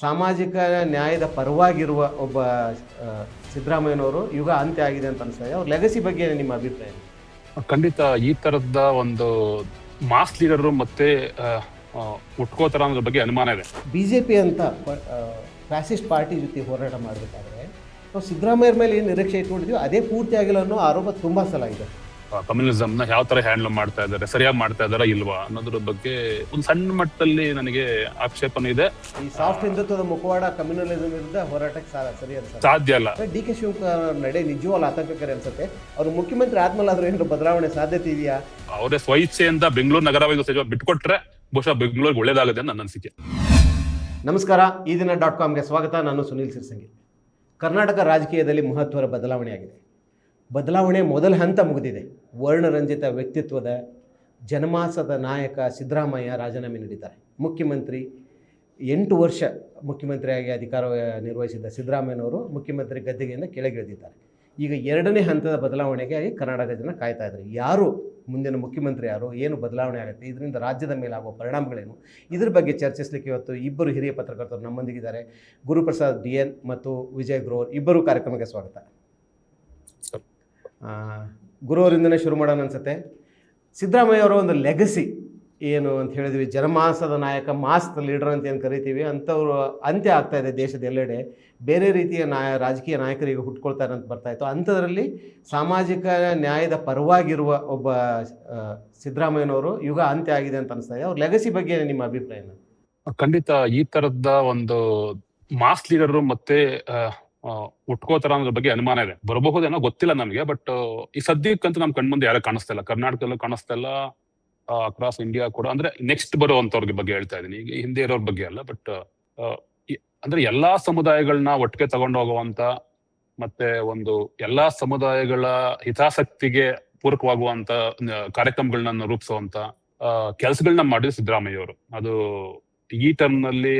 ಸಾಮಾಜಿಕ ನ್ಯಾಯದ ಪರವಾಗಿರುವ ಒಬ್ಬ ಆ, ಸಿದ್ದರಾಮಯ್ಯನವರು ಯುಗ ಅಂತ್ಯ ಆಗಿದೆ ಅಂತ ಅನಿಸ್ತಾ ಇದೆ. ಅವ್ರ ಲೆಗಸಿ ಬಗ್ಗೆ ನಿಮ್ಮ ಅಭಿಪ್ರಾಯ ಏನು? ಖಂಡಿತ ಈ ತರದ ಒಂದು ಮಾಸ್ ಲೀಡರ್ ಮತ್ತೆ ಉಟ್ಕೋತಾರ ಅನ್ನೋದ್ರ ಬಗ್ಗೆ ಅನುಮಾನ ಇದೆ. BJP ಅಂತ ಫ್ಯಾಸಿಸ್ಟ್ ಪಾರ್ಟಿ ಜೊತೆ ಹೋರಾಟ ಮಾಡಬೇಕಾದ್ರೆ ನಾವು ಸಿದ್ದರಾಮಯ್ಯರ ಮೇಲೆ ಏನು ನಿರೀಕ್ಷೆ ಇಟ್ಕೊಂಡಿದ್ದೀವಿ ಅದೇ ಪೂರ್ತಿ ಆಗಿಲ್ಲ ಅನ್ನೋ ಆರೋಪ ತುಂಬ ಸಲ ಇದೆ. ಕಮ್ಯುನಿಸಮ್ನ ಯಾವ ತರ ಹ್ಯಾಂಡಲ್ ಮಾಡ್ತಾ ಇದ್ದಾರೆ, ಸರಿಯಾಗಿ ಮಾಡ್ತಾ ಇದಾರ ಇಲ್ವಾ ಅನ್ನೋದ್ರ ಬಗ್ಗೆ ಒಂದು ಸಣ್ಣ ಮಟ್ಟದಲ್ಲಿ ನನಗೆ ಆಕ್ಷೇಪಣೆ ಇದೆ. ಈ ಸಾಫ್ಟ್ ಹಿಂದುತ್ವದ ಮುಖವಾಡ ಕಮ್ಯುನಲಿಸಂ ವಿರುದ್ಧ ಹೋರಾಟಕ್ಕೆ ಸರಿ ಅನ್ಸುತ್ತೆ. ಸಾಧ್ಯ ಅಲ್ಲ. DK ಶಿವಕುಮಾರ್ ನಡೆ ನಿಜವಾಗ್ಲೂ ಆತಂಕಕಾರಿ ಅನ್ಸುತ್ತೆ. ಅವರು ಮುಖ್ಯಮಂತ್ರಿ ಆದ್ಮೇಲೆ ಆದ್ರೂ ಏನಾದ್ರು ಬದಲಾವಣೆ ಸಾಧ್ಯತೆ ಇದೆಯಾ? ಅವರೇ ಸ್ವಇಚ್ಛೆಯಿಂದ ಬೆಂಗಳೂರು ನಗರ ಸಚಿವ ಬಿಟ್ಕೊಟ್ರೆ ಬಹುಶಃ ಬೆಂಗಳೂರಿಗೆ ಒಳ್ಳೇದಾಗುತ್ತೆ ಅಂತ ನನ್ನ ಅನಿಸಿಕೆ. ನಮಸ್ಕಾರ, ಈ ದಿನ .comಗೆ ಸ್ವಾಗತ. ನಾನು ಸುನೀಲ್ ಸಿರ್ಸಂಗಿ. ಕರ್ನಾಟಕ ರಾಜಕೀಯದಲ್ಲಿ ಮಹತ್ವದ ಬದಲಾವಣೆ ಆಗಿದೆ. ಬದಲಾವಣೆ ಮೊದಲ ಹಂತ ಮುಗಿದಿದೆ. ವರ್ಣರಂಜಿತ ವ್ಯಕ್ತಿತ್ವದ ಜನಮಾಸದ ನಾಯಕ ಸಿದ್ದರಾಮಯ್ಯ ರಾಜೀನಾಮೆ ನೀಡಿದ್ದಾರೆ. ಮುಖ್ಯಮಂತ್ರಿ 8 ವರ್ಷ ಮುಖ್ಯಮಂತ್ರಿಯಾಗಿ ಅಧಿಕಾರ ನಿರ್ವಹಿಸಿದ್ದ ಸಿದ್ದರಾಮಯ್ಯನವರು ಮುಖ್ಯಮಂತ್ರಿ ಗದ್ದುಗೆಯಿಂದ ಕೆಳಗಿಳಿದಿದ್ದಾರೆ. ಈಗ 2ನೇ ಹಂತದ ಬದಲಾವಣೆಗೆ ಕರ್ನಾಟಕ ಜನ ಕಾಯ್ತಾ ಇದ್ದಾರೆ. ಯಾರು ಮುಂದಿನ ಮುಖ್ಯಮಂತ್ರಿ, ಯಾರು, ಏನು ಬದಲಾವಣೆ ಆಗುತ್ತೆ, ಇದರಿಂದ ರಾಜ್ಯದ ಮೇಲೆ ಆಗುವ ಪರಿಣಾಮಗಳೇನು, ಇದ್ರ ಬಗ್ಗೆ ಚರ್ಚಿಸಲಿಕ್ಕೆ ಇವತ್ತು ಇಬ್ಬರು ಹಿರಿಯ ಪತ್ರಕರ್ತರು ನಮ್ಮೊಂದಿಗಿದ್ದಾರೆ. ಗುರುಪ್ರಸಾದ್ DN ಮತ್ತು ವಿಜಯ್ ಗ್ರೋವರ್, ಇಬ್ಬರು ಕಾರ್ಯಕ್ರಮಕ್ಕೆ ಸ್ವಾಗತ. ಗುರುವರಿಂದನೇ ಶುರು ಮಾಡೋಣ ಅನ್ಸುತ್ತೆ. ಸಿದ್ದರಾಮಯ್ಯ ಅವರ ಒಂದು ಲೆಗಸಿ ಏನು ಅಂತ ಹೇಳಿದ್ವಿ, ಜನಮಾಸದ ನಾಯಕ, ಮಾಸ್ ಲೀಡರ್ ಅಂತ ಏನು ಕರಿತೀವಿ, ಅಂಥವ್ರು ಅಂತ್ಯ ಆಗ್ತಾ ಇದೆ ದೇಶದ ಎಲ್ಲೆಡೆ. ಬೇರೆ ರೀತಿಯ ರಾಜಕೀಯ ನಾಯಕರಿಗೆ ಹುಟ್ಕೊಳ್ತಾರೆ ಅಂತ ಬರ್ತಾಯಿತ್ತು. ಅಂಥದ್ರಲ್ಲಿ ಸಾಮಾಜಿಕ ನ್ಯಾಯದ ಪರವಾಗಿರುವ ಒಬ್ಬ ಸಿದ್ದರಾಮಯ್ಯನವರು ಯುಗ ಅಂತ್ಯ ಆಗಿದೆ ಅಂತ ಅನಿಸ್ತಾ ಇದೆ. ಅವ್ರ ಲೆಗಸಿ ಬಗ್ಗೆ ನಿಮ್ಮ ಅಭಿಪ್ರಾಯ ಏನು? ಖಂಡಿತ ಈ ತರದ ಒಂದು ಮಾಸ್ ಲೀಡರ್ ಮತ್ತೆ ಉಟ್ಕೋತಾರ ಅನ್ನೋದ್ರ ಬಗ್ಗೆ ಅನುಮಾನ ಇದೆ. ಬರಬಹುದೇನೋ ಗೊತ್ತಿಲ್ಲ ನಮಗೆ. ಬಟ್ ಈ ಸದ್ಯಕ್ಕಂತೂ ನಮ್ ಕಣ್ಮುಂದೆ ಯಾರು ಕಾಣಿಸ್ತಾ ಇಲ್ಲ, ಕರ್ನಾಟಕದಲ್ಲೂ ಕಾಣಿಸ್ತಾ ಇಲ್ಲ, ಅಕ್ರಾಸ್ ಇಂಡಿಯಾ ಕೂಡ. ಅಂದ್ರೆ ನೆಕ್ಸ್ಟ್ ಬರುವಂತವ್ರಿಗೆ ಬಗ್ಗೆ ಹೇಳ್ತಾ ಇದೀನಿ, ಈಗ ಹಿಂದೆ ಇರೋರ್ ಬಗ್ಗೆ ಅಲ್ಲ. ಬಟ್ ಅಂದ್ರೆ ಎಲ್ಲಾ ಸಮುದಾಯಗಳನ್ನ ಒಟ್ಟಿಗೆ ತಗೊಂಡು ಹೋಗುವಂತ ಮತ್ತೆ ಒಂದು ಎಲ್ಲಾ ಸಮುದಾಯಗಳ ಹಿತಾಸಕ್ತಿಗೆ ಪೂರಕವಾಗುವಂತ ಕಾರ್ಯಕ್ರಮಗಳನ್ನ ರೂಪಿಸುವಂತ ಕೆಲಸಗಳನ್ನ ಮಾಡಿದ್ರು ಸಿದ್ದರಾಮಯ್ಯ ಅವರು. ಅದು ಈ ಟರ್ಮ್ ನಲ್ಲಿ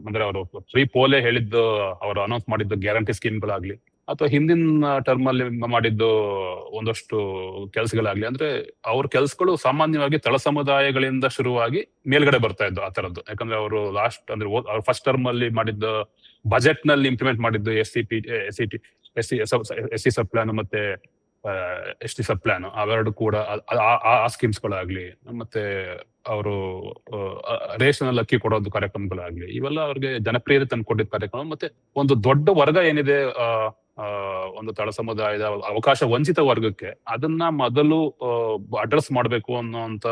ಅಂದ್ರೆ ಅವರು ಫ್ರೀ ಪೋಲೆ ಹೇಳಿದ್ದು, ಅವರು ಅನೌನ್ಸ್ ಮಾಡಿದ್ದು ಗ್ಯಾರಂಟಿ ಸ್ಕೀಮ್ಗಳಾಗ್ಲಿ ಅಥವಾ ಹಿಂದಿನ ಟರ್ಮ್ ಅಲ್ಲಿ ಮಾಡಿದ್ದು ಒಂದಷ್ಟು ಕೆಲಸಗಳಾಗ್ಲಿ, ಅಂದ್ರೆ ಅವ್ರ ಕೆಲಸಗಳು ಸಾಮಾನ್ಯವಾಗಿ ತಳ ಸಮುದಾಯಗಳಿಂದ ಶುರುವಾಗಿ ಮೇಲ್ಗಡೆ ಬರ್ತಾ ಇದ್ದು ಆ ತರದ್ದು. ಯಾಕಂದ್ರೆ ಅವರು ಲಾಸ್ಟ್ ಅಂದ್ರೆ ಅವ್ರ ಫಸ್ಟ್ ಟರ್ಮ್ ಅಲ್ಲಿ ಮಾಡಿದ್ದು ಬಜೆಟ್ ನಲ್ಲಿ ಇಂಪ್ಲಿಮೆಂಟ್ ಮಾಡಿದ್ದು SC ಸಬ್ ಪ್ಲಾನ್ ಮತ್ತೆ ST ಸಬ್ ಪ್ಲಾನ್, ಅವೆರಡು ಕೂಡ ಆ ಸ್ಕೀಮ್ಸ್ಗಳಾಗ್ಲಿ, ಮತ್ತೆ ಅವರು ರೇಷನ್ ಅಕ್ಕಿ ಕೊಡೋದು ಕಾರ್ಯಕ್ರಮಗಳಾಗ್ಲಿ, ಇವೆಲ್ಲ ಅವ್ರಿಗೆ ಜನಪ್ರಿಯತೆ ತಂದ್ಕೊಟ್ಟಿದ್ದ ಕಾರ್ಯಕ್ರಮ. ಮತ್ತೆ ಒಂದು ದೊಡ್ಡ ವರ್ಗ ಏನಿದೆ ಒಂದು ತಳ ಸಮುದಾಯದ ಅವಕಾಶ ವಂಚಿತ ವರ್ಗಕ್ಕೆ, ಅದನ್ನ ಮೊದಲು ಅಡ್ರೆಸ್ ಮಾಡ್ಬೇಕು ಅನ್ನೋಂತ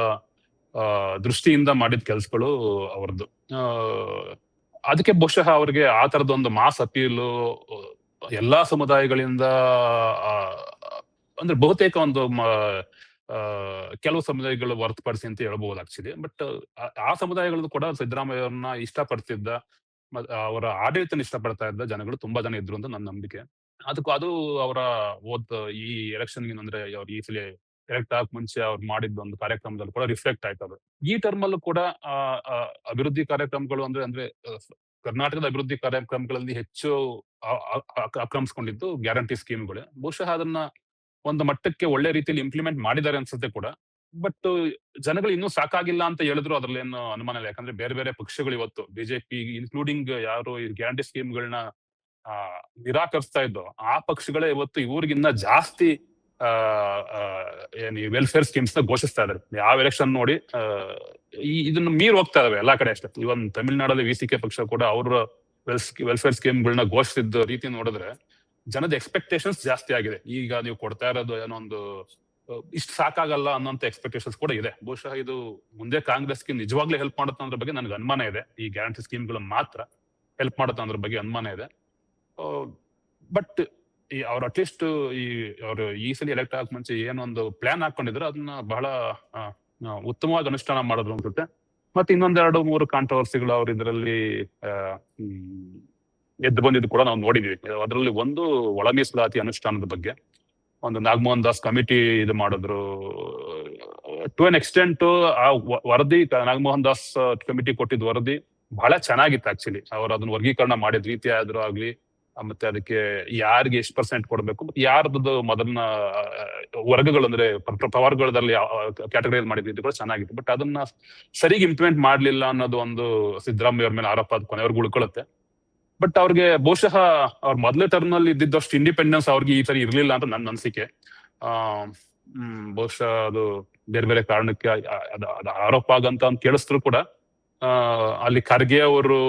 ದೃಷ್ಟಿಯಿಂದ ಮಾಡಿದ ಕೆಲ್ಸಗಳು ಅವ್ರದ್ದು. ಅದಕ್ಕೆ ಬಹುಶಃ ಅವ್ರಿಗೆ ಆ ತರದೊಂದು ಮಾಸ್ ಅಪೀಲು ಎಲ್ಲಾ ಸಮುದಾಯಗಳಿಂದ, ಅಂದ್ರೆ ಬಹುತೇಕ ಒಂದು ಕೆಲವು ಸಮುದಾಯಗಳು ಹೊರತುಪಡಿಸಿ ಅಂತ ಹೇಳ್ಬಹುದು ಆಕ್ಚುಲಿ. ಬಟ್ ಆ ಸಮುದಾಯಗಳದ್ದು ಕೂಡ ಸಿದ್ದರಾಮಯ್ಯ ಅವ್ರನ್ನ ಇಷ್ಟಪಡ್ತಿದ್ದ, ಅವರ ಆಡಳಿತನ ಇಷ್ಟಪಡ್ತಾ ಇದ್ದ ಜನಗಳು ತುಂಬಾ ಜನ ಇದ್ರು ಅಂತ ನನ್ನ ನಂಬಿಕೆ. ಅದು ಅವರ ಈ ಎಲೆಕ್ಷನ್ಗೆ ಅಂದ್ರೆ ಅವ್ರು ಈ ಸಲ ಎಲೆಕ್ಟ್ ಆಗಕ್ ಮುಂಚೆ ಅವ್ರು ಮಾಡಿದ ಒಂದು ಕಾರ್ಯಕ್ರಮದಲ್ಲಿ ಕೂಡ ರಿಫ್ಲೆಕ್ಟ್ ಆಯ್ತದೆ. ಈ ಟರ್ಮ್ ಅಲ್ಲೂ ಕೂಡ ಅಭಿವೃದ್ಧಿ ಕಾರ್ಯಕ್ರಮಗಳು ಅಂದ್ರೆ ಕರ್ನಾಟಕದ ಅಭಿವೃದ್ಧಿ ಕಾರ್ಯಕ್ರಮಗಳಲ್ಲಿ ಹೆಚ್ಚು ಆಕ್ರಮಿಸ್ಕೊಂಡಿದ್ದು ಗ್ಯಾರಂಟಿ ಸ್ಕೀಮ್ಗಳು. ಬಹುಶಃ ಅದನ್ನ ಒಂದು ಮಟ್ಟಕ್ಕೆ ಒಳ್ಳೆ ರೀತಿಯಲ್ಲಿ ಇಂಪ್ಲಿಮೆಂಟ್ ಮಾಡಿದ್ದಾರೆ ಅನ್ಸುತ್ತೆ ಕೂಡ. ಬಟ್ ಜನಗಳು ಇನ್ನೂ ಸಾಕಾಗಿಲ್ಲ ಅಂತ ಹೇಳಿದ್ರು ಅದ್ರಲ್ಲಿ ಏನು ಅನುಮಾನ ಇಲ್ಲ. ಯಾಕಂದ್ರೆ ಬೇರೆ ಬೇರೆ ಪಕ್ಷಗಳು ಇವತ್ತು BJP ಇನ್ಕ್ಲೂಡಿಂಗ್ ಯಾರು ಈ ಗ್ಯಾರಂಟಿ ಸ್ಕೀಮ್ಗಳನ್ನ ನಿರಾಕರಿಸ್ತಾ ಇದ್ದೋ ಆ ಪಕ್ಷಗಳೇ ಇವತ್ತು ಇವ್ರಿಗಿನ್ನ ಜಾಸ್ತಿ ಏನು ವೆಲ್ಫೇರ್ ಸ್ಕೀಮ್ಸ್ ನ ಘೋಷಿಸ್ತಾ ಇದಾರೆ. ಯಾವ ಎಲೆಕ್ಷನ್ ನೋಡಿ ಇದನ್ನ ಮೀರ್ ಹೋಗ್ತಾ ಇದಾವೆ ಎಲ್ಲಾ ಕಡೆ ಅಷ್ಟೇ. ಇವನ್ ತಮಿಳ್ನಾಡಲ್ಲಿ VCK ಪಕ್ಷ ಕೂಡ ಅವ್ರ ವೆಲ್ಫೇರ್ ಸ್ಕೀಮ್ಗಳನ್ನ ಘೋಷಿಸಿದ ರೀತಿ ನೋಡಿದ್ರೆ ಜನದ ಎಕ್ಸ್ಪೆಕ್ಟೇಷನ್ಸ್ ಜಾಸ್ತಿ ಆಗಿದೆ. ಈಗ ನೀವು ಕೊಡ್ತಾ ಇರೋದು ಏನೋ ಒಂದು ಇಷ್ಟು ಸಾಕಾಗಲ್ಲ ಅನ್ನೋಂತ ಎಕ್ಸ್ಪೆಕ್ಟೇಷನ್ಸ್ ಕೂಡ ಇದೆ. ಬಹುಶಃ ಇದು ಮುಂದೆ ಕಾಂಗ್ರೆಸ್ಗೆ ನಿಜವಾಗ್ಲೂ ಹೆಲ್ಪ್ ಮಾಡುತ್ತೆ ಅನ್ನೋದ್ರ ಬಗ್ಗೆ ನನಗೆ ಅನುಮಾನ ಇದೆ. ಈ ಗ್ಯಾರಂಟಿ ಸ್ಕೀಮ್ಗಳು ಮಾತ್ರ ಹೆಲ್ಪ್ ಮಾಡುತ್ತೆ ಅನ್ನೋದ್ರ ಬಗ್ಗೆ ಅನುಮಾನ ಇದೆ. ಬಟ್ ಅವ್ರು ಅಟ್ಲೀಸ್ಟ್ ಅವರು ಈ ಸಲ ಎಲೆಕ್ಟ್ ಆಗಕ್ ಮುಂಚೆ ಏನೊಂದು ಪ್ಲಾನ್ ಹಾಕೊಂಡಿದ್ರು ಅದನ್ನ ಬಹಳ ಉತ್ತಮವಾಗಿ ಅನುಷ್ಠಾನ ಮಾಡಿದ್ರು ಅನ್ಸುತ್ತೆ. ಮತ್ತೆ ಇನ್ನೊಂದೆರಡು ಮೂರು ಕಾಂಟ್ರವರ್ಸಿಗಳು ಅವ್ರ ಇದರಲ್ಲಿ ಎದ್ದು ಬಂದಿದ್ದು ಕೂಡ ನಾವು ನೋಡಿದ್ವಿ. ಅದರಲ್ಲಿ ಒಂದು ಒಳ ಮೀಸಲಾತಿ ಅನುಷ್ಠಾನದ ಬಗ್ಗೆ ಒಂದು ನಾಗಮೋಹನ್ ದಾಸ್ ಕಮಿಟಿ ಇದು ಮಾಡಿದ್ರು. ಟು ಅನ್ ಎಕ್ಸ್ಟೆಂಟ್ ಆ ವರದಿ, ನಾಗಮೋಹನ್ ದಾಸ್ ಕಮಿಟಿ ಕೊಟ್ಟಿದ್ದ ವರದಿ ಬಹಳ ಚೆನ್ನಾಗಿತ್ತು ಆಕ್ಚುಲಿ. ಅವ್ರು ಅದನ್ನ ವರ್ಗೀಕರಣ ಮಾಡಿದ ರೀತಿ ಆದ್ರೂ ಆಗ್ಲಿ, ಮತ್ತೆ ಅದಕ್ಕೆ ಯಾರಿಗೆ ಎಷ್ಟು % ಕೊಡ್ಬೇಕು, ಮತ್ತೆ ಯಾರ್ದು ಮೊದಲನ ವರ್ಗಗಳು ಅಂದ್ರೆ ಪ್ರವರ್ಗದಲ್ಲಿ ಕ್ಯಾಟಗರೈಸ್ ಮಾಡಿದ್ದು ಕೂಡ ಚೆನ್ನಾಗಿತ್ತು. ಬಟ್ ಅದನ್ನ ಸರಿಗೆ ಇಂಪ್ಲಿಮೆಂಟ್ ಮಾಡ್ಲಿಲ್ಲ ಅನ್ನೋದು ಒಂದು ಸಿದ್ದರಾಮಯ್ಯ ಅವ್ರ ಮೇಲೆ ಆರೋಪ ಅದು ಕೊನೆವರೆಗೂ ಉಳ್ಕೊಳ್ಳುತ್ತೆ. ಬಟ್ ಅವ್ರಿಗೆ ಬಹುಶಃ ಅವ್ರ ಮೊದಲೇ ಟರ್ಮ್ ನಲ್ಲಿ ಇದ್ದಿದ್ದಷ್ಟು ಇಂಡಿಪೆಂಡೆನ್ಸ್ ಅವ್ರಿಗೆ ಈ ಸರಿ ಇರ್ಲಿಲ್ಲ ಅಂತ ನನ್ನ ಅನಿಸಿಕೆ. ಆ ಬಹುಶಃ ಅದು ಬೇರೆ ಬೇರೆ ಕಾರಣಕ್ಕೆ ಅದು ಆರೋಪ ಆಗಂತ ಅಂತ ಕೇಳಿಸಿದ್ರು ಕೂಡ ಅಲ್ಲಿ ಖರ್ಗೆ ಅವರು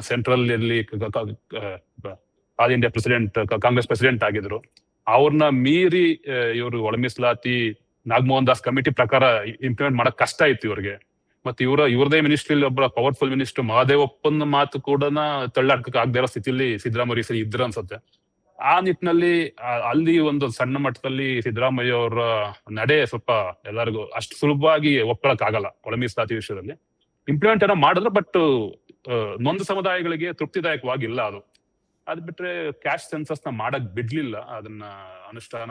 ಸೆಂಟ್ರಲ್ ಅಲ್ಲಿ all India president, Congress president ಆಗಿದ್ರು. ಅವ್ರನ್ನ ಮೀರಿ ಇವರು ಒಳ ಮೀಸಲಾತಿ ನಾಗಮೋಹನ್ ದಾಸ್ ಕಮಿಟಿ ಪ್ರಕಾರ ಇಂಪ್ಲಿಮೆಂಟ್ ಮಾಡಕ್ ಕಷ್ಟ ಇತ್ತು ಇವ್ರಿಗೆ. ಮತ್ತೆ ಇವ್ರದೇ ಮಿನಿಸ್ಟ್ರಿ ಒಬ್ಬ ಪವರ್ಫುಲ್ ಮಿನಿಸ್ಟರ್ ಮಹಾದೇವಪ್ಪನ ಮಾತು ಕೂಡ ತಳ್ಳಾಡ್ಕಕ್ಕೆ ಆಗದೆ ಇರೋ ಸ್ಥಿತಿಯಲ್ಲಿ ಸಿದ್ದರಾಮಯ್ಯ ಸರಿ ಇದ್ರ ಅನ್ಸುತ್ತೆ. ಆ ನಿಟ್ಟಿನಲ್ಲಿ ಅಲ್ಲಿ ಒಂದು ಸಣ್ಣ ಮಟ್ಟದಲ್ಲಿ ಸಿದ್ದರಾಮಯ್ಯ ಅವರ ನಡೆ ಸ್ವಲ್ಪ ಎಲ್ಲರಿಗೂ ಅಷ್ಟು ಸುಲಭವಾಗಿ ಒಪ್ಕೊಳಕ್ ಆಗಲ್ಲ. ಒಳ ಮೀಸಲಾತಿ ವಿಷಯದಲ್ಲಿ ಇಂಪ್ಲಿಮೆಂಟ್ ಏನೋ ಮಾಡಿದ್ರು, ಬಟ್ ನೊಂದು ಸಮುದಾಯಗಳಿಗೆ ತೃಪ್ತಿದಾಯಕವಾಗಿಲ್ಲ ಅದು. ಅದ್ ಬಿಟ್ರೆ ಕ್ಯಾಶ್ ಸೆನ್ಸಸ್ ನ ಮಾಡಕ್ ಬಿಡ್ಲಿಲ್ಲ, ಅದನ್ನ ಅನುಷ್ಠಾನ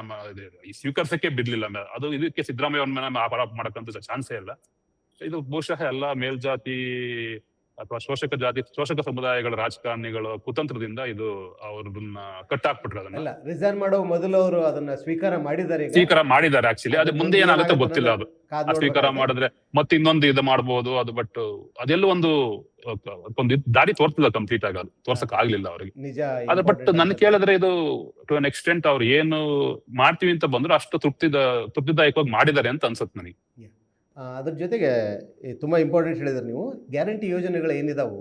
ಸ್ವೀಕರಿಸಕ್ಕೆ ಬಿಡ್ಲಿಲ್ಲ. ಅದು ಇದಕ್ಕೆ ಸಿದ್ದರಾಮಯ್ಯ ಅವ್ರ ಮೇಲೆ ಆರೋಪ ಮಾಡಕ್ಕಂತ ಚಾನ್ಸೇ ಇಲ್ಲ. ಇದು ಬಹುಶಃ ಎಲ್ಲ ಮೇಲ್ಜಾತಿ ಅಥವಾ ಶೋಷಕ ಸಮುದಾಯಗಳ ರಾಜಕಾರಣಿಗಳ ಕುತಂತ್ರದಿಂದ ಇದು ಅವ್ರನ್ನ ಕಟ್ಟಾಕ್ಬಿಟ್ರು. ಅದನ್ನ ರಿಸೈನ್ ಮಾಡೋ ಮೊದಲು ಅವರು ಅದನ್ನ ಸ್ವೀಕಾರ ಮಾಡಿದ್ದಾರೆ ಆಕ್ಚುಲಿ. ಅದು ಮುಂದೆ ಏನಾಗುತ್ತೆ ಗೊತ್ತಿಲ್ಲ. ಅದು ಸ್ವೀಕಾರ ಮಾಡಿದ್ರೆ ಮತ್ತೆ ಇನ್ನೊಂದು ಇದು ಮಾಡ್ಬೋದು ಅದು. ಬಟ್ ಅದೆಲ್ಲ ಒಂದು ದಾರಿ ತೋರ್ತಿಲ್ಲ, ಕಂಪ್ಲೀಟ್ ಆಗಿ ಅದು ತೋರ್ಸಕ್ ಆಗ್ಲಿಲ್ಲ ಅವ್ರಿಗೆ ನಿಜ. ಅದ್ರ ಬಟ್ ನನ್ ಕೇಳಿದ್ರೆ ಇದು ಟು ಅನ್ ಎಕ್ಸ್ಟೆಂಟ್ ಅವ್ರು ಏನು ಮಾಡ್ತೀವಿ ಅಂತ ಬಂದ್ರು ಅಷ್ಟು ತೃಪ್ತಿದಾಯಕವಾಗಿ ಮಾಡಿದ್ದಾರೆ ಅಂತ ಅನ್ಸುತ್ತೆ ನನಗೆ. ಅದ್ರ ಜೊತೆಗೆ ತುಂಬ ಇಂಪಾರ್ಟೆಂಟ್ ಹೇಳಿದ್ರೆ ನೀವು, ಗ್ಯಾರಂಟಿ ಯೋಜನೆಗಳು ಏನಿದಾವು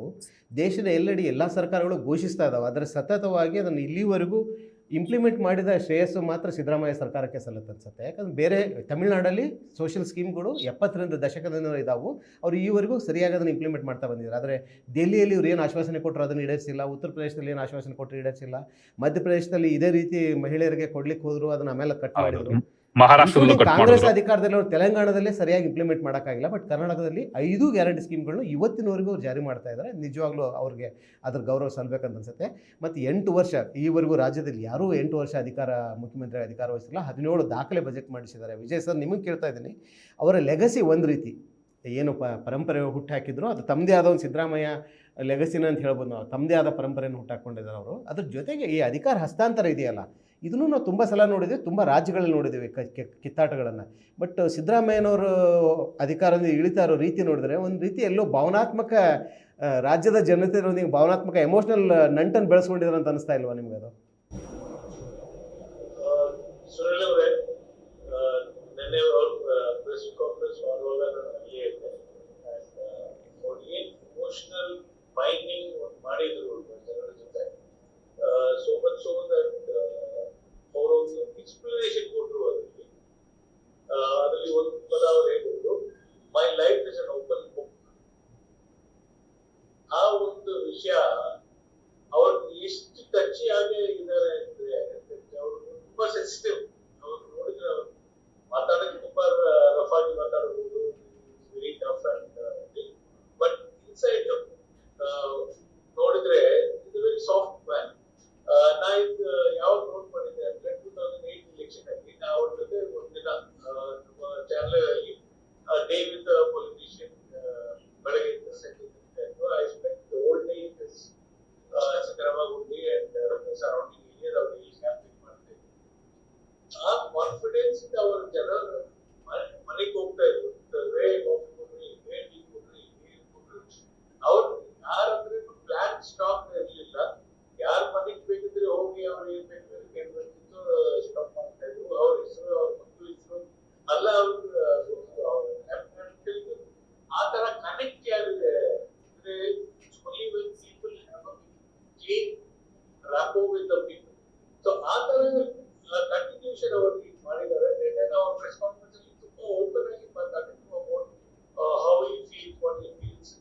ದೇಶದ ಎಲ್ಲೆಡೆ ಎಲ್ಲ ಸರ್ಕಾರಗಳು ಘೋಷಿಸ್ತಾ ಇದ್ದಾವೆ. ಅದರ ಸತತವಾಗಿ ಅದನ್ನು ಇಲ್ಲಿವರೆಗೂ ಇಂಪ್ಲಿಮೆಂಟ್ ಮಾಡಿದ ಶ್ರೇಯಸ್ಸು ಮಾತ್ರ ಸಿದ್ದರಾಮಯ್ಯ ಸರ್ಕಾರಕ್ಕೆ ಸಲ್ಲುತ್ತೆ ಅನ್ಸುತ್ತೆ. ಯಾಕಂದ್ರೆ ಬೇರೆ ತಮಿಳುನಾಡಲ್ಲಿ ಸೋಷಿಯಲ್ ಸ್ಕೀಮ್ಗಳು 70ರಿಂದ ದಶಕದಿಂದ ಇದಾವು, ಅವರು ಈವರೆಗೂ ಸರಿಯಾಗಿ ಅದನ್ನು ಇಂಪ್ಲಿಮೆಂಟ್ ಮಾಡ್ತಾ ಬಂದಿದ್ದಾರೆ. ಆದರೆ ದೆಹಲಿಯಲ್ಲಿ ಇವ್ರು ಏನು ಆಶ್ವಾಸನೆ ಕೊಟ್ಟರು ಅದನ್ನು ಈಡೇರಿಸಿಲ್ಲ, ಉತ್ತರ ಪ್ರದೇಶದಲ್ಲಿ ಏನು ಆಶ್ವಾಸನೆ ಕೊಟ್ಟರು ಈಡೇರಿಸಿಲ್ಲ, ಮಧ್ಯಪ್ರದೇಶದಲ್ಲಿ ಇದೇ ರೀತಿ ಮಹಿಳೆಯರಿಗೆ ಕೊಡ್ಲಿಕ್ಕೆ ಹೋದ್ರು, ಅದನ್ನು ಆಮೇಲೆ ಕಟ್ ಮಾಡಿದ್ರು. ಕಾಂಗ್ರೆಸ್ ಅಧಿಕಾರದಲ್ಲಿ ಅವರು ತೆಲಂಗಾಣದಲ್ಲೇ ಸರಿಯಾಗಿ ಇಂಪ್ಲಿಮೆಂಟ್ ಮಾಡೋಕ್ಕಾಗಿಲ್ಲ. ಬಟ್ ಕರ್ನಾಟಕದಲ್ಲಿ 5 ಗ್ಯಾರಂಟಿ ಸ್ಕೀಮ್ಗಳನ್ನು ಇವತ್ತಿನವರೆಗೂ ಅವ್ರು ಜಾರಿ ಮಾಡ್ತಾ ಇದ್ದಾರೆ. ನಿಜವಾಗ್ಲೂ ಅವ್ರಿಗೆ ಅದ್ರ ಗೌರವ ಸಲ್ಲಬೇಕಂತ ಅನ್ಸುತ್ತೆ. ಮತ್ತು 8 ವರ್ಷ ಈವರೆಗೂ ರಾಜ್ಯದಲ್ಲಿ ಯಾರೂ 8 ವರ್ಷ ಮುಖ್ಯಮಂತ್ರಿ ಅಧಿಕಾರ ವಹಿಸಿಲ್ಲ. 17 ದಾಖಲೆ ಬಜೆಟ್ ಮಾಡಿಸಿದ್ದಾರೆ. ವಿಜಯ್ ಸರ್, ನಿಮಗೆ ಕೇಳ್ತಾ ಇದ್ದೀನಿ, ಅವರ ಲೆಗಸಿ ಒಂದು ರೀತಿ ಏನು ಪರಂಪರೆ ಹುಟ್ಟಾಕಿದ್ರು, ಅದು ತಮ್ಮದೇ ಆದ ಒಂದು ಸಿದ್ದರಾಮಯ್ಯ ಲೆಗಸಿನ ಅಂತ ಹೇಳ್ಬೋದು ನಾವು. ತಮ್ಮದೇ ಆದ ಪರಂಪರೆಯನ್ನು ಹುಟ್ಟಾಕೊಂಡಿದ್ದಾರೆ ಅವರು. ಅದ್ರ ಜೊತೆಗೆ ಈ ಅಧಿಕಾರ ಹಸ್ತಾಂತರ ಇದೆಯಲ್ಲ, ಇದನ್ನು ನಾವು ತುಂಬ ಸಲ ನೋಡಿದ್ವಿ, ತುಂಬ ರಾಜ್ಯಗಳಲ್ಲಿ ನೋಡಿದ್ದೀವಿ ಕಿತ್ತಾಟಗಳನ್ನು. ಬಟ್ ಸಿದ್ದರಾಮಯ್ಯನವರು ಅಧಿಕಾರದಿಂದ ಇಳಿತಾ ಇರೋ ರೀತಿ ನೋಡಿದ್ರೆ ಒಂದು ರೀತಿ ಎಲ್ಲೋ ಭಾವನಾತ್ಮಕ ರಾಜ್ಯದ ಜನತೆಯೊಂದಿಗೆ ಭಾವನಾತ್ಮಕ ಎಮೋಷ್ನಲ್ ನಂಟನ್ನು ಬೆಳೆಸ್ಕೊಂಡಿದ್ದಾರೆ ಅಂತ ಅನಿಸ್ತಾ ಇಲ್ವಾ ನಿಮ್ಗೆ ಅದು? ಎಕ್ಸ್ಪ್ಲನೇಷನ್ ಕೊಟ್ಟರು. ಅದರಲ್ಲಿ ಒಂದು ಪದ ಅವ್ರು ಹೇಳಿದ್ರು, my life is an open book. ಆ ಒಂದು ವಿಷಯ ಅವ್ರು ಎಷ್ಟು ಟಚಿ ಆಗಿ ಇದ್ದಾರೆ ಅಂದ್ರೆ, ಅವರು ತುಂಬಾ ಸೆನ್ಸಿಟಿವ್. ಅವ್ರು ನೋಡಿದ್ರೆ ಅವ್ರು ಮಾತಾಡೋಕೆ ತುಂಬಾ ರಫ್ ಆಗಿ ಮಾತಾಡಬಹುದು, very tough and but inside ನೋಡಿದ್ರೆ ಇಸ್ ವೆರಿ ಸಾಫ್ಟ್ ಮ್ಯಾನ್. ನಾ ಇದು ಯಾವಾಗ ನೋಟ್ ಮಾಡಿದ್ದೆ ಅಂದ್ರೆ 2008 ಎಲೆಕ್ಷನ್ ಅಲ್ಲಿ ನಾ ಅವ್ರ ಜೊತೆ ಒಂದಿನ ನಮ್ಮ ಚಾನಲ್ ಅಲ್ಲಿ ಡೇ ವಿತ್ ಪೊಲಿಟಿಷಿಯನ್ ಬೆಳಗ್ಗೆ I spend the whole day in this Siddaramanahundi and surrounding area ಅವ್ರಿಗೆ ಕ್ಯಾಂಪೇನ್ ಮಾಡ್ತಾ ಇದ್ರು. ಆ ಕಾನ್ಫಿಡೆನ್ಸ್ ಇಂದ ಅವ್ರ ಜನ ಮನೆಗೆ ಹೋಗ್ತಾ ಇದ್ರು. ವೇ ಕಾಫಿ ಕೊಡ್ರಿ, ವೇ ಟೀ ಕೊಡ್ರಿ, ನೀರು ಕೊಡ್ರಿ. ಅವ್ರು ಯಾರಂದ್ರೆ ಪ್ಲಾನ್ ಸ್ಟಾಕ್ ಇರಲಿಲ್ಲ. ಯಾರ ಮನೆಗೆ ಬೇಕಿದ್ರೆ ಹೋಗಿ ಅವ್ರು ಏನ್ ಬೇಕಾದ್ರೆ ಕೇಳ್ಬೇಕಿತ್ತು, ಸ್ಟಾಪ್ ಮಾಡ್ತಾ ಇದ್ರು. ಅವ್ರ ಹೆಸರು, ಅವ್ರ ಮಕ್ಕಳ ಹೆಸರು ಅಲ್ಲ ಆ ತರ ಕನೆಕ್ಟ್ ಯಾರಿದೆ ಅಂದ್ರೆ only when people have a clean rapport with the people. So ಆ ತರ ಕಂಟಿನ್ಯೂಷನ್ ಅವರು ಮಾಡಿದ್ದಾರೆ. ಅವ್ರ ಪ್ರೆಸ್ ಕಾನ್ಫರೆನ್ಸ್ ಅಲ್ಲಿ ತುಂಬಾ ಓಪನ್ ಆಗಿ ಮಾತಾಡಿದ್ರು about how he feels, what he feels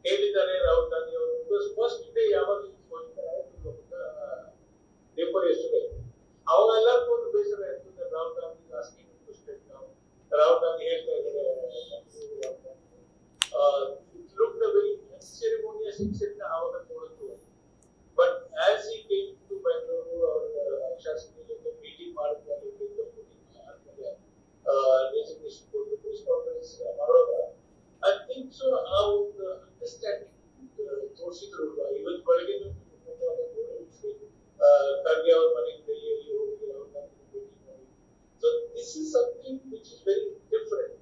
ಹೇಳಿದ್ದಾರೆ. ರಾಹುಲ್ ಗಾಂಧಿ ಅವರು ಫಸ್ಟ್ ಡೇ ಯಾವಾಗ ಪೇಪರ್ ಎಸ್ಟರ್ಡೇ ಅವಾಗೆಲ್ಲರಿಗೂ ಒಂದು ಬೇಸರ ಇರ್ತದೆ. Rahul Gandhi asking to step down. Rahul Gandhi ಹೇಳ್ತಾ ಇದ್ದಾರೆ looked a very unceremonious incident ಆವಾಗ ನೋಡಿದ್ರು. But as he came to Bengaluru, ಅವರ ಶಾಸಕರ ಜೊತೆ ಮೀಟಿಂಗ್ ಮಾಡಿದ್ಮೇಲೆ ರೆಸಿಗ್ನೇಷನ್ ಕೊಟ್ಟು ಪ್ರೆಸ್ ಕಾನ್ಫರೆನ್ಸ್ ಮಾಡುವಾಗ ಐ ಥಿಂಕ್ ಸೊ ಆ ಒಂದು ಅಂಡರ್ಸ್ಟ್ಯಾಂಡಿಂಗ್ ತೋರಿಸಿದ್ರು. ಇವತ್ತು ಬೆಳಗ್ಗೆ ಖರ್ಗೆ ಅವ್ರ ಮನೆಗೆ ಡೆಲ್ಲಿಯಲ್ಲಿ ಹೋಗಿ ಅವ್ರ ಭೇಟಿ ಮಾಡಿ. So this is something which is very different.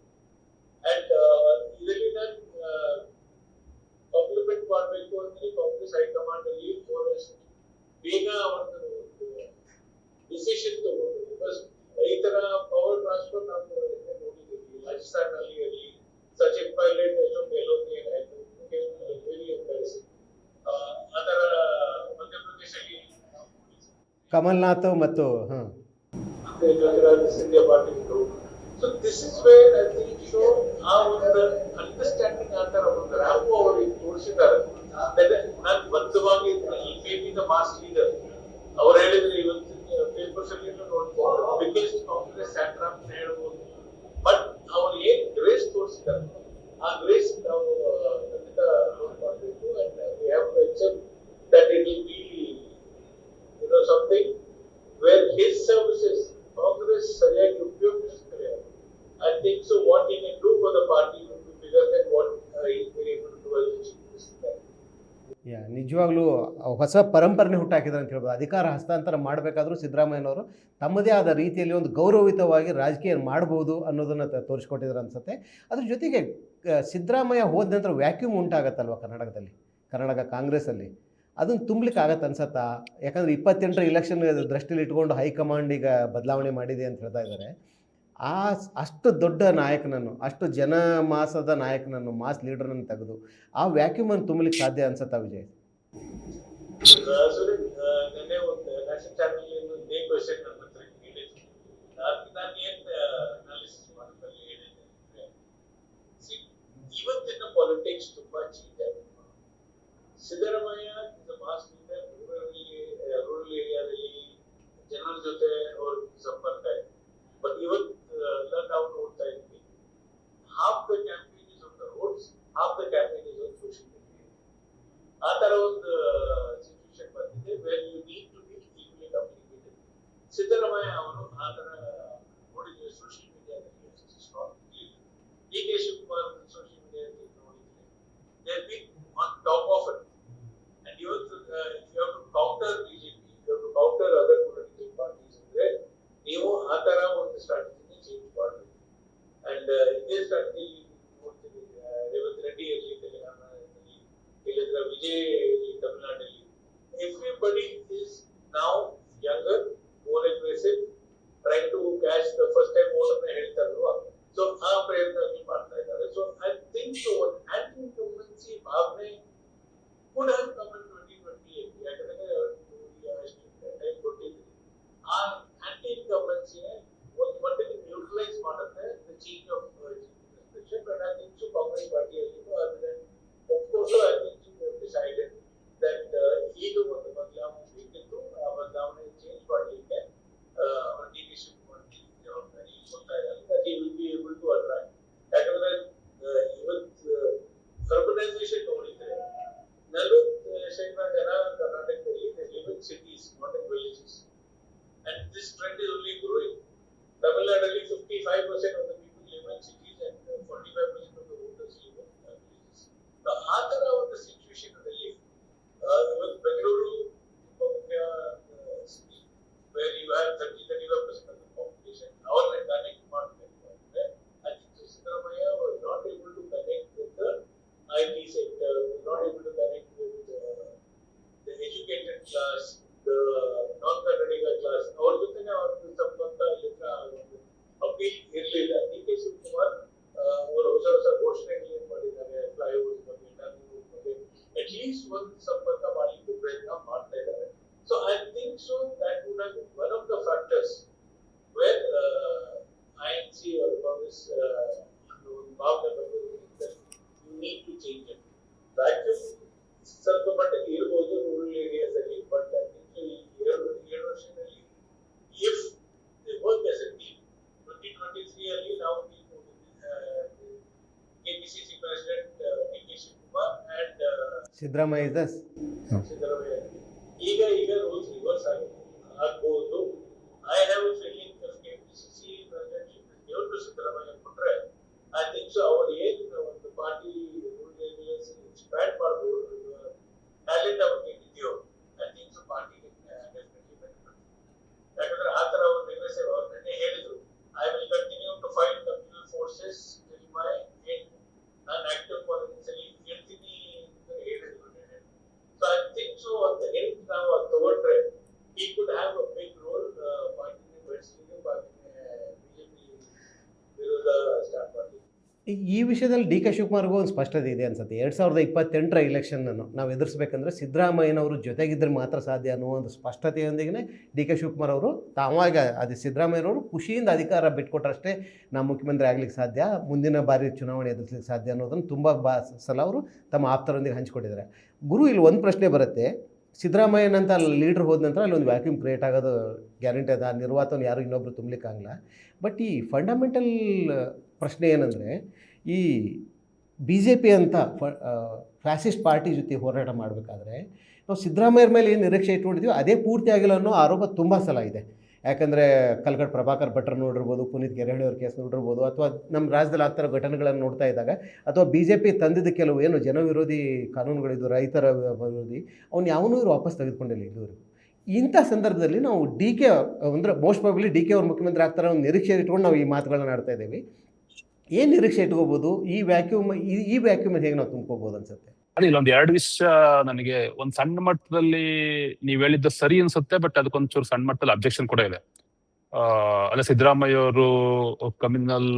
And ಇದರಲ್ಲಿ ನಾನು ಕಾಂಪ್ಲಿಮೆಂಟ್ ಮಾಡಬೇಕು ಅಂದ್ರೆ ಕಮಲ್ನಾಥ್ ಮತ್ತು ಹಾಂ Jyotiraditya Scindia Patil. So this is where I think so ಆ ಒಂದು ಅಂಡರ್ಸ್ಟ್ಯಾಂಡಿಂಗ್ ಆ ತರ ಒಂದು ರ್ಯಾಪು ಅವರಿಗೆ ತೋರಿಸಿದ್ದಾರೆ. ನಾನು ಬದ್ಧವಾಗಿ ಈ may be the mass leader ಅವ್ರು ಹೇಳಿದ್ರೆ ಇವತ್ತು ಪೇಪರ್ಸ್ ಅಲ್ಲಿ ನೋಡ್ಬೋದು ಬಿಗ್ಗೆಸ್ಟ್ ಕಾಂಗ್ರೆಸ್ ಸ್ಯಾಟ್ರಾಪ್ ಹೇಳ್ಬೋದು. ಬಟ್ ಅವ್ರು ಏನ್ ಗ್ರೇಸ್ ತೋರಿಸಿದ್ದಾರೆ ಆ ಗ್ರೇಸ್ ನಾವು ಖಂಡಿತ ನೋಟ್ ಮಾಡಬೇಕು. And we have to accept that it will be something where his services Congress ಸರಿಯಾಗಿ ಉಪಯೋಗಿಸುತ್ತಾರೆ. I think so what he can do for the party will be bigger than what he is able to do as a chief minister. ನಿಜವಾಗ್ಲೂ ಹೊಸ ಪರಂಪರೆನೇ ಹುಟ್ಟಾಕಿದ್ದಾರೆ ಅಂತ ಹೇಳ್ಬೋದು. ಅಧಿಕಾರ ಹಸ್ತಾಂತರ ಮಾಡಬೇಕಾದ್ರೂ ಸಿದ್ದರಾಮಯ್ಯನವರು ತಮ್ಮದೇ ಆದ ರೀತಿಯಲ್ಲಿ ಒಂದು ಗೌರವಯುತವಾಗಿ ರಾಜಕೀಯ ಮಾಡ್ಬೋದು ಅನ್ನೋದನ್ನು ತೋರಿಸ್ಕೊಟ್ಟಿದ್ದಾರೆ ಅನ್ಸುತ್ತೆ. ಅದ್ರ ಜೊತೆಗೆ ಸಿದ್ದರಾಮಯ್ಯ ಹೋದ ನಂತರ ವ್ಯಾಕ್ಯೂಮ್ ಉಂಟಾಗತ್ತಲ್ವ ಕರ್ನಾಟಕ ಕಾಂಗ್ರೆಸ್ಸಲ್ಲಿ, ಅದನ್ನು ತುಂಬಲಿಕ್ಕೆ ಆಗತ್ತೆ ಅನ್ಸತ್ತಾ? ಯಾಕಂದರೆ 28ರ ಇಲೆಕ್ಷನ್ ದೃಷ್ಟಿಯಲ್ಲಿ ಇಟ್ಕೊಂಡು ಹೈಕಮಾಂಡ್ ಈಗ ಬದಲಾವಣೆ ಮಾಡಿದೆ ಅಂತ ಹೇಳ್ತಾ ಇದ್ದಾರೆ. ಅಷ್ಟು ದೊಡ್ಡ ನಾಯಕನನ್ನು, ಅಷ್ಟು ಜನಮಾಸದ ನಾಯಕನನ್ನು, ಮಾಸ್ ಲೀಡರ್ನನ್ನು ತೆಗೆದು ಆ ವ್ಯಾಕ್ಯೂಮನ್ನು ತುಂಬಲಿಕ್ಕೆ ಸಾಧ್ಯ ಅನ್ಸತ್ತಾ ವಿಜಯ್? ನಿನ್ನೆ ಒಂದು ನ್ಯಾಷನಲ್ ಚಾನೆಲ್ ಇದೇ ಕ್ವೆಶ್ಚನ್ ನನ್ನ ಹತ್ರ ಕೇಳಿದ್ರು. ನಾನು ಏನ್ ಅನಾಲಿಸಿಸ್ ಮಾಡೋದ್ರಲ್ಲಿ ಹೇಳಿದ್ದೆ, ಇವತ್ತಿನ ಪಾಲಿಟಿಕ್ಸ್ ತುಂಬಾ ಚೇಂಜ್ ಆಗಿದೆ. Siddaramaiah is a mass leader. Rural ಏರಿಯಾದಲ್ಲಿ ಜನರ ಜೊತೆ ಅವ್ರ ಸಂಪರ್ಕ ಇದೆ. ಬಟ್ ಇವತ್ತು ನಾವು ನೋಡ್ತಾ ಇದ್ವಿ, half the campaign is on the roads, half the campaign is on social media. ಆ ತರ ಒಂದು ಸಿಚುವೇಶನ್ ಬಂದಿದೆ where you need to be equally communicated. Siddaramaiah ಅವರು ಆ ತರ ನೋಡಿದ್ರೆ ಸೋಷಿಯಲ್ ಮೀಡಿಯಾದಲ್ಲಿ strong. D K Shivakumar social ಮೀಡಿಯಾದಲ್ಲಿ ನೋಡಿದ್ರೆ they have been on top of it. And ಇವತ್ತು you have to counter BJP, you have to counter other political parties. ಅಂದ್ರೆ ನೀವು ಆ ತರ ಒಂದು ಸ್ಟ್ರಾಟಜಿನ ಚೇಂಜ್ ಮಾಡಬೇಕು. ಅಂಡ್ ಇದೇ ಸ್ಟ್ರಾಟಜಿ ನೋಡ್ತೀವಿ ರೇವಂತ್ ರೆಡ್ಡಿ ಇರಲಿ ತೆಲಂಗಾಣದಲ್ಲಿ, ಇಲ್ಲದ್ರ ವಿಜಯ್ ಇರಲಿ ತಮಿಳುನಾಡಲ್ಲಿ. Everybody is now younger, more aggressive, try to catch the first time vote ಅಂತ ಹೇಳ್ತಾರಲ್ವಾ. ಸೊ ಆ ಪ್ರಯತ್ನಗಳು ಮಾಡ್ತಾ ಇದ್ದಾರೆ. ಸೊ ಐ ಥಿಂಕ್ ಸೊ ಒಂದು ಆಂಟಿ ಇನ್ಕಂಬೆನ್ಸಿ ಭಾವನೆ ಕೂಡ come in 2028. ಯಾಕಂದ್ರೆ ಅಷ್ಟು ಟೈಮ್ ಕೊಟ್ಟಿದ್ರಿ. ಆ ಆಂಟಿ ಇನ್ಕಂಬೆನ್ಸಿನ ಒಂದು ಮಟ್ಟಿಗೆ ನ್ಯೂಟ್ರಲೈಸ್ ಮಾಡುತ್ತೆ the change of administration. But I think so Congress ಪಾರ್ಟಿಯಲ್ಲಿ ಅದನ್ನ ಒಪ್ಕೊಂಡು I think so decided that ಈಗ ಒಂದು ಬದಲಾವಣೆ ಬೇಕಿತ್ತು. ಆ ಬದಲಾವಣೆ ಚೇಂಜ್ ಮಾಡಲಿಕ್ಕೆ ಡಿ ಕೆ ಶಿವಕುಮಾರ್ ಜವಾಬ್ದಾರಿ ಕೊಡ್ತಾ ಇದ್ದಾರೆ. That he will be able to attract. ಯಾಕಂದ್ರೆ ಇವತ್ತು ಅರ್ಬನೈಸೇಷನ್ ನೋಡಿದ್ರೆ 40% ಜನ ಕರ್ನಾಟಕದಲ್ಲಿ they live in cities, not in villages. And this trend is only growing. Tamil Nadu 55% of the people live in cities and 45% of the voters live in villages. So ಆ ತರ ಒಂದು situation ಅಲ್ಲಿ ಇವತ್ತು Bengaluru city where you have 35% of the population, ಅವ್ರನ್ನ connect ಮಾಡಬೇಕು ಅಂದ್ರೆ I think Siddaramaiah was not able to connect with the IT sector, was not able to connect with the educated class, the non-Kannadiga class. ಅವ್ರ ಜೊತೆನೆ ಅವ್ರ ಸಂಪರ್ಕ appeal ಇರಲಿಲ್ಲ. D K Shivakumar ಅವರು ಹೊಸ ಘೋಷಣೆಗಳನ್ನು ಮಾಡಿದ್ದಾರೆ, ಫ್ಲೈಓವರ್ಸ್ ಬಗ್ಗೆ, ಟರ್ನಿಂಗ್ ಬಗ್ಗೆ, ಅಟ್ ಲೀಸ್ಟ್ ಒಂದು ಸಂಪರ್ಕ ಮಾಡಲಿಕ್ಕೆ ಪ್ರಯತ್ನ ಮಾಡ್ತಾ ಇದ್ದಾರೆ. So I think so that would have been one of the factors where INC or Congress ಭಾವನೆ ಬಂದಿರೋದ್ರಿಂದ you need to change it. Vacuum ಸ್ವಲ್ಪ ಮಟ್ಟಿಗೆ ಇರಬಹುದು ರೂರಲ್ ಏರಿಯಾಸ್ ಅಲ್ಲಿ, ಬಟ್ ಐ ಥಿಂಕ್ ಈ 7 ವರ್ಷದಲ್ಲಿ if they work as a team, 2023 ಅಲ್ಲಿ ನಾವು KPCC president D K Shivakumar and Siddaramaiah Siddaramaiah ಈಗ ರೂಲ್ಸ್ ರಿವರ್ಸ್ ಆಗ್ಬಹುದು. I have a feeling if KPCC president given to Siddaramaiah ಕೊಟ್ರೆ ಐ ಥಿಂಕ್ ಸೊ ಅವ್ರು ಏನು ಒಂದು ಪಾರ್ಟಿ ರೂಲ್ ಏರಿಯಾಸ್ ಎಕ್ಸ್ಪ್ಯಾಂಡ್ ಮಾಡಬಹುದು, ಟ್ಯಾಲೆಂಟ್ ಅವ್ರಿಗೆ ಇದೆಯೋ I think so party definitely benefit. ಯಾಕಂದ್ರೆ ಆ ತರ ಒಂದು ರಿಗ್ರೆಸಿವ್ ಅವ್ರು ನೆನ್ನೆ ಹೇಳಿದ್ರು, I will continue to fight communal forces till my end, ನಾನು ಆಕ್ಟಿವ್ ಪಾಲಿಟಿಕ್ಸ್ ಅಲ್ಲಿ ಇರ್ತೀನಿ ಅಂತ ಹೇಳಿದ್ರು ನೆನ್ನೆ. So I think so at the end ನಾವು ಅದು ತಗೊಂಡ್ರೆ he could have a big role fighting the ಈ ವಿಷಯದಲ್ಲಿ ಡಿ ಕೆ ಶಿವಕುಮಾರ್ಗೂ ಒಂದು ಸ್ಪಷ್ಟತೆ ಇದೆ ಅನ್ಸುತ್ತೆ. 2028ರ ಎಲೆಕ್ಷನ್ನನ್ನು ನಾವು ಎದುರಿಸಬೇಕಂದ್ರೆ ಸಿದ್ದರಾಮಯ್ಯನವರು ಜೊತೆಗಿದ್ದರೆ ಮಾತ್ರ ಸಾಧ್ಯ ಅನ್ನೋ ಒಂದು ಸ್ಪಷ್ಟತೆಯೊಂದಿಗೆ ಡಿ ಕೆ ಶಿವಕುಮಾರ್ ಅವರು ತಾವಾಗ ಅದು ಸಿದ್ದರಾಮಯ್ಯನವರು ಖುಷಿಯಿಂದ ಅಧಿಕಾರ ಬಿಟ್ಕೊಟ್ರಷ್ಟೇ ನಾವು ಮುಖ್ಯಮಂತ್ರಿ ಆಗ್ಲಿಕ್ಕೆ ಸಾಧ್ಯ, ಮುಂದಿನ ಬಾರಿ ಚುನಾವಣೆ ಎದುರಿಸಲಿಕ್ಕೆ ಸಾಧ್ಯ ಅನ್ನೋದನ್ನು ತುಂಬ ಸಲ ಅವರು ತಮ್ಮ ಆಪ್ತರೊಂದಿಗೆ ಹಂಚಿಕೊಂಡಿದ್ದಾರೆ. ಗುರು, ಇಲ್ಲಿ ಒಂದು ಪ್ರಶ್ನೆ ಬರುತ್ತೆ, ಸಿದ್ದರಾಮಯ್ಯನಂತ ಲೀಡ್ರ್ ಹೋದ ನಂತರ ಅಲ್ಲಿ ಒಂದು ವ್ಯಾಕ್ಯೂಮ್ ಕ್ರಿಯೇಟ್ ಆಗೋದು ಗ್ಯಾರಂಟಿ ಅದ, ಆ ನಿರ್ವಾತವನ್ನು ಯಾರು ಇನ್ನೊಬ್ರು ತುಂಬಲಿಕ್ಕಾಗಲ್ಲ. ಬಟ್ ಈ ಫಂಡಮೆಂಟಲ್ ಪ್ರಶ್ನೆ ಏನಂದರೆ, ಈ ಬಿ ಜೆ ಪಿ ಅಂತ ಫ್ಯಾಸಿಸ್ಟ್ ಪಾರ್ಟಿ ಜೊತೆ ಹೋರಾಟ ಮಾಡಬೇಕಾದ್ರೆ ನಾವು ಸಿದ್ದರಾಮಯ್ಯರ ಮೇಲೆ ಏನು ನಿರೀಕ್ಷೆ ಇಟ್ಕೊಂಡಿದ್ದೀವಿ ಅದೇ ಪೂರ್ತಿ ಆಗಿಲ್ಲ ಅನ್ನೋ ಆರೋಪ ತುಂಬ ಸಲ ಇದೆ. ಯಾಕಂದರೆ ಕಲ್ಗಡ್ ಪ್ರಭಾಕರ್ ಭಟ್ರು ನೋಡಿರ್ಬೋದು, ಪುನೀತ್ ಕೆರೆಹಳ್ಳಿಯವ್ರ ಕೇಸ್ ನೋಡಿರ್ಬೋದು, ಅಥವಾ ನಮ್ಮ ರಾಜ್ಯದಲ್ಲಿ ಆಗ್ತಿರೋ ಘಟನೆಗಳನ್ನು ನೋಡ್ತಾ ಇದ್ದಾಗ, ಅಥವಾ ಬಿ ಜೆ ಪಿ ತಂದಿದ್ದ ಕೆಲವು ಏನು ಜನವಿರೋಧಿ ಕಾನೂನುಗಳಿದ್ದು, ರೈತರ ವಿರೋಧಿ, ಅವ್ನು ಯಾವನೂ ಇವರು ವಾಪಸ್ ತೆಗೆದುಕೊಂಡಿಲ್ಲ ಇದುವರೆಗೂ. ಇಂಥ ಸಂದರ್ಭದಲ್ಲಿ ನಾವು ಡಿ ಕೆ ಅಂದರೆ ಮೋಸ್ಟ್ ಪ್ರಾಬಬ್ಲಿ ಡಿ ಕೆ ಅವ್ರು ಮುಖ್ಯಮಂತ್ರಿ ಆಗ್ತಾರೆ ಒಂದು ನಿರೀಕ್ಷೆ ಇಟ್ಕೊಂಡು ನಾವು ಈ ಮಾತುಗಳನ್ನ ಆಡ್ತಾ ಇದ್ದೀವಿ. ಏನು ನಿರೀಕ್ಷೆ ಇಟ್ಕೋಬೋದು? ಈ ವ್ಯಾಕ್ಯೂಮನ್ನು ಹೇಗೆ ನಾವು ತುಂಬ್ಕೋಬೋದು ಅನ್ಸುತ್ತೆ? ಅದೇ ಇಲ್ಲೊಂದು 2 ವಿಷಯ ನನಗೆ ಒಂದು ಸಣ್ಣ ಮಟ್ಟದಲ್ಲಿ ನೀವ್ ಹೇಳಿದ್ದು ಸರಿ ಅನ್ಸುತ್ತೆ, ಬಟ್ ಅದಕ್ಕೊಂಚೂರು ಸಣ್ಣ ಮಟ್ಟದಲ್ಲಿ ಅಬ್ಜೆಕ್ಷನ್ ಕೂಡ ಇದೆ. ಅಲ್ಲ, ಸಿದ್ದರಾಮಯ್ಯ ಅವರು ಕಮ್ಯುನಲ್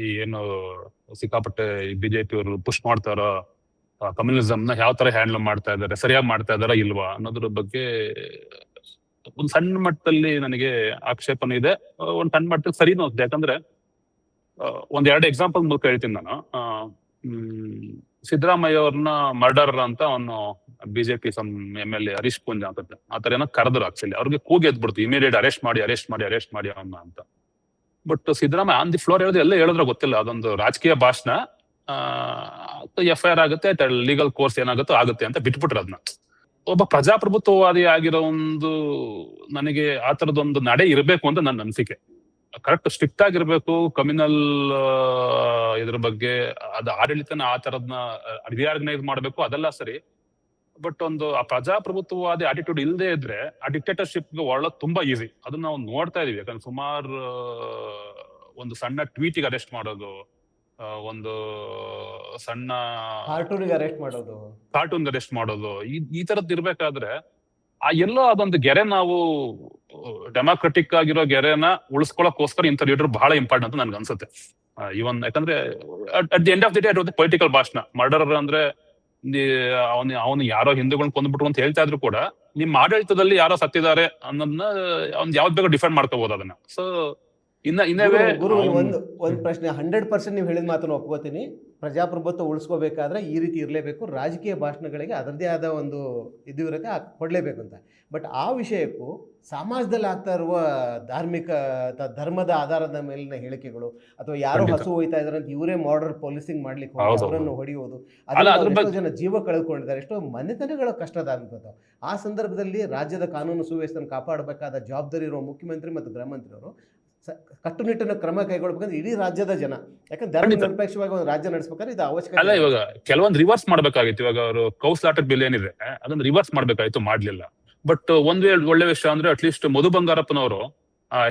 ಈ ಏನು ಸಿಕ್ಕಾಪಟ್ಟೆ ಬಿಜೆಪಿ ಅವರು ಪುಷ್ ಮಾಡ್ತಾರ ಕಮ್ಯುನಿಸಮ್ ನ ಯಾವ ತರ ಹ್ಯಾಂಡಲ್ ಮಾಡ್ತಾ ಇದಾರೆ, ಸರಿಯಾಗಿ ಮಾಡ್ತಾ ಇದಾರ ಇಲ್ವಾ ಅನ್ನೋದ್ರ ಬಗ್ಗೆ ಒಂದ್ ಸಣ್ಣ ಮಟ್ಟದಲ್ಲಿ ನನಗೆ ಆಕ್ಷೇಪಣೆ ಇದೆ. ಒಂದ್ ಸಣ್ಣ ಮಟ್ಟದಲ್ಲಿ ಸರಿನೂ ಇದೆ. ಯಾಕಂದ್ರೆ 2 ಎಕ್ಸಾಂಪಲ್ ಮೂಲಕ ಹೇಳ್ತೀನಿ ನಾನು. ಸಿದ್ದರಾಮಯ್ಯ ಅವ್ರನ್ನ ಮರ್ಡರ್ ಅಂತ ಅವನು ಬಿಜೆಪಿ MLA ಹರೀಶ್ ಪೂಂಜಾ ಅಂತ ಆತರ ಏನೋ ಕರೆದ್ರು. ಆಕ್ಚುಲಿ ಅವ್ರಿಗೆ ಕೂಗಿ ಎದ್ಬಿಡ್ತು, ಇಮಿಡಿಯೇಟ್ ಅರೆಸ್ಟ್ ಮಾಡಿ ಅವನ್ನ ಅಂತ. But Siddaramaiah on the floor ಹೇಳಿದ್ರೆ ಎಲ್ಲ ಹೇಳಿದ್ರೆ ಗೊತ್ತಿಲ್ಲ, ಅದೊಂದು ರಾಜಕೀಯ ಭಾಷಣ, FIR ಆಗುತ್ತೆ, ಲೀಗಲ್ ಕೋರ್ಸ್ ಏನಾಗುತ್ತೋ ಆಗುತ್ತೆ ಅಂತ ಬಿಟ್ಬಿಟ್ರು ಅದನ್ನ. ಒಬ್ಬ ಪ್ರಜಾಪ್ರಭುತ್ವವಾದಿ ಆಗಿರೋ ಒಂದು ನನಗೆ ಆ ತರದೊಂದು ನಡೆ ಇರಬೇಕು ಅಂತ ನನ್ನ ಅನಿಸಿಕೆ. ಕರೆಕ್ಟ್ ಸ್ಟ್ರಿಕ್ಟ್ ಆಗಿರ್ಬೇಕು ಕಮ್ಯುನಲ್ ಇದ್ರ ಬಗ್ಗೆ, ಅದು ಆಡಳಿತನ ಆ ತರದ್ನ ರಿಆರ್ಗನೈಸ್ ಮಾಡ್ಬೇಕು, ಅದೆಲ್ಲ ಸರಿ. ಬಟ್ ಒಂದು ಆ ಪ್ರಜಾಪ್ರಭುತ್ವವಾದಿ ಆಟಿಟ್ಯೂಡ್ ಇಲ್ಲದೆ ಇದ್ರೆ ಆ ಡಿಕ್ಟೇಟರ್ಶಿಪ್ ಒಳ್ಳೋದು ತುಂಬಾ ಈಸಿ. ಅದನ್ನ ನಾವು ನೋಡ್ತಾ ಇದೀವಿ. ಯಾಕಂದ್ರೆ ಸುಮಾರು ಒಂದು ಸಣ್ಣ ಟ್ವೀಟಿಗೆ ಅರೆಸ್ಟ್ ಮಾಡೋದು, ಒಂದು ಸಣ್ಣ ಕಾರ್ಟೂನ್ಗೆ ಅರೆಸ್ಟ್ ಮಾಡೋದು, ಈ ತರದ್ ಇರ್ಬೇಕಾದ್ರೆ ಎಲ್ಲೋ ಅದೊಂದು ಗೆರೆ ನಾವು ಡೆಮಾಕ್ರೆಟಿಕ್ ಆಗಿರೋ ಗೆರೆನ ಉಳಿಸ್ಕೊಳಕ್ಕೋಸ್ಕರ ಇಂಥ ಲೀಡರ್ ಬಹಳ ಇಂಪಾರ್ಟೆಂಟ್ ಅಂತ ನನ್ಗೆ ಅನ್ಸುತ್ತೆ. ಇವನ್ ಯಾಕಂದ್ರೆ at the end of the day ಅದು ಪೊಲಿಟಿಕಲ್ ಭಾಷಣ. ಮರ್ಡರ್ ಅಂದ್ರೆ ಅವನು ಯಾರೋ ಹಿಂದೂಗಳನ್ನ ಕೊಂದ್ಬಿಟ್ರು ಅಂತ ಹೇಳ್ತಾ ಇದ್ರು ಕೂಡ ನಿಮ್ ಆಡಳಿತದಲ್ಲಿ ಯಾರೋ ಸತ್ತಿದ್ದಾರೆ ಅನ್ನೋದನ್ನ ಅವ್ನ್ ಯಾವ್ದು ಬೇಗ ಡಿಫೆಂಡ್ ಮಾಡ್ಕೋಬಹುದು ಅದನ್ನ. ಸೊ ಗುರು, ಒಂದು ಪ್ರಶ್ನೆ, 100% ನೀವು ಹೇಳಿದ ಮಾತನ್ನು ಒಪ್ಕೋತೀನಿ. ಪ್ರಜಾಪ್ರಭುತ್ವ ಉಳಿಸ್ಕೋಬೇಕಾದ್ರೆ ಈ ರೀತಿ ಇರಲೇಬೇಕು, ರಾಜಕೀಯ ಭಾಷಣಗಳಿಗೆ ಅದರದೇ ಆದ ಒಂದು ಇದು ಇರುತ್ತೆ, ಕೊಡಲೇಬೇಕು ಅಂತ. ಬಟ್ ಆ ವಿಷಯಕ್ಕೂ ಸಮಾಜದಲ್ಲಿ ಆಗ್ತಾ ಇರುವ ಧಾರ್ಮಿಕ ಧರ್ಮದ ಆಧಾರದ ಮೇಲಿನ ಹೇಳಿಕೆಗಳು, ಅಥವಾ ಯಾರೋ ಹಸು ಹೋಯ್ತಾ ಇದಾರೆ ಅಂತ ಇವರೇ ಮಾಡರ್ ಪೊಲೀಸಿಂಗ್ ಮಾಡ್ಲಿಕ್ಕೆ ಹೋಗಿ ಅವರನ್ನು ಹೊಡೆಯುವುದು, ಎಷ್ಟೋ ಜನ ಜೀವ ಕಳೆದುಕೊಂಡಿದ್ದಾರೆ, ಎಷ್ಟೋ ಮನೆತನಗಳ ಕಷ್ಟದ ಅನ್ಬೋದು. ಆ ಸಂದರ್ಭದಲ್ಲಿ ರಾಜ್ಯದ ಕಾನೂನು ಸುವ್ಯವಸ್ಥೆಯನ್ನು ಕಾಪಾಡಬೇಕಾದ ಜವಾಬ್ದಾರಿ ಇರುವ ಮುಖ್ಯಮಂತ್ರಿ ಮತ್ತು ಗೃಹ ಮಂತ್ರಿ ಅವರು ಕಟ್ಟುನಿಟ್ಟಿನ ಕ್ರಮ ಕೈಗೊಳ್ಬೇಕಂದ್ರೆ ಇಡೀ ರಾಜ್ಯದ ಜನ, ಯಾಕಂದ್ರೆ ಧರ್ಮ ನಿರಪೇಕ್ಷವಾಗಿ ಒಂದು ರಾಜ್ಯ ನಡೆಸಬೇಕಾದ್ರೆ ಇದು ಅವಶ್ಯಕ ಅಲ್ಲ. ಇವಾಗ ಕೆಲವೊಂದು ರಿವರ್ಸ್ ಮಾಡ್ಬೇಕಾಗಿತ್ತು. ಇವಾಗ ಅವರು ಕೌಸ್ಲಾಟರ್ ಬಿಲ್ ಏನಿದೆ ಅದನ್ನ ರಿವರ್ಸ್ ಮಾಡ್ಬೇಕಾಯ್ತು, ಮಾಡ್ಲಿಲ್ಲ. ಬಟ್ ಒಂದು ಒಳ್ಳೆ ವಿಷಯ ಅಂದ್ರೆ ಅಟ್ಲೀಸ್ಟ್ ಮಧು ಬಂಗಾರಪ್ಪನವರು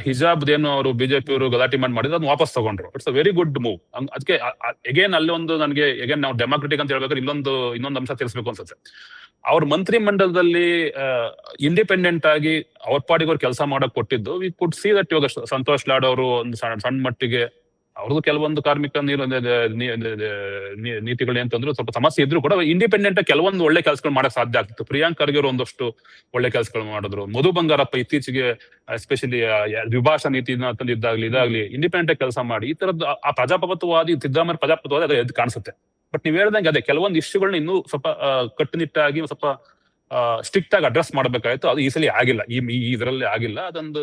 ಹಿಜಾಬ್ ಏನು ಅವರು ಬಿಜೆಪಿ ಅವರು ಗಲಾಟೆ ಮಾಡಿದ್ರು ಅದನ್ನ ವಾಪಸ್ ತಗೊಂಡ್ರು. It's a very good move. ಅದಕ್ಕೆ ಎಗೇನ್ ಅಲ್ಲಿ ಒಂದು ನನಗೆ ಎಗೇನ್ ನಾವು ಡೆಮಾಕ್ರೆಟಿಕ್ ಅಂತ ಹೇಳ್ಬೇಕಾದ್ರೆ ಇನ್ನೊಂದು ಅಂಶ ತಿಳಿಸ್ಬೇಕು ಅನ್ಸುತ್ತೆ. ಅವ್ರ ಮಂತ್ರಿ ಮಂಡಲದಲ್ಲಿ ಇಂಡಿಪೆಂಡೆಂಟ್ ಆಗಿ ಅವ್ರ ಪಾಡಿಗೆ ಅವ್ರು ಕೆಲಸ ಮಾಡಕ್ ಕೊಟ್ಟಿದ್ದು. ವಿ ಕುಡ್ ಸಿ ದಟ್ ಇವಾಗ ಸಂತೋಷ್ ಲಾಡ್ ಅವರು ಒಂದು ಸಣ್ಣ ಮಟ್ಟಿಗೆ ಅವ್ರದ್ದು ಕೆಲವೊಂದು ಕಾರ್ಮಿಕ ನೀತಿಗಳು ಅಂತಂದ್ರು ಸ್ವಲ್ಪ ಸಮಸ್ಯೆ ಇದ್ರು ಕೂಡ ಇಂಡಿಪೆಂಡೆಂಟ್ ಕೆಲವೊಂದು ಒಳ್ಳೆ ಕೆಲಸಗಳು ಮಾಡಕ್ ಸಾಧ್ಯ ಆಗ್ತಿತ್ತು. ಪ್ರಿಯಾಂಕ್ ಖರ್ಗೆ ಅವರು ಒಂದಷ್ಟು ಒಳ್ಳೆ ಕೆಲಸಗಳು ಮಾಡಿದ್ರು. ಮಧು ಬಂಗಾರಪ್ಪ ಇತ್ತೀಚೆಗೆ ಎಸ್ಪೆಷಲಿ ದ್ವಿಭಾಷಾ ನೀತಿ ಇದಾಗ್ಲಿ ಇಂಡಿಪೆಂಡೆಂಟ್ ಕೆಲಸ ಮಾಡಿ ಈ ತರದ್ದು ಆ ಪ್ರಜಾಪ್ರಭುತ್ವವಾದಿ ಸಿದ್ದರಾಮಯ್ಯ ಪ್ರಜಾಪ್ರಭುತ್ವವಾದಿ ಅದು ಎದ್ದು ಕಾಣಿಸುತ್ತೆ. ಬಟ್ ನೀವ್ ಹೇಳ್ದಂಗೆ ಅದೇ ಕೆಲವೊಂದು ಇಶ್ಯೂಗಳನ್ನ ಇನ್ನೂ ಸ್ವಲ್ಪ ಕಟ್ಟುನಿಟ್ಟಾಗಿ ಸ್ವಲ್ಪ ಸ್ಟ್ರಿಕ್ಟ್ ಆಗಿ ಅಡ್ರೆಸ್ ಮಾಡ್ಬೇಕಾಯ್ತು. ಅದು ಈ ಸಲ ಆಗಿಲ್ಲ, ಈ ಇದರಲ್ಲಿ ಆಗಿಲ್ಲ. ಅದೊಂದು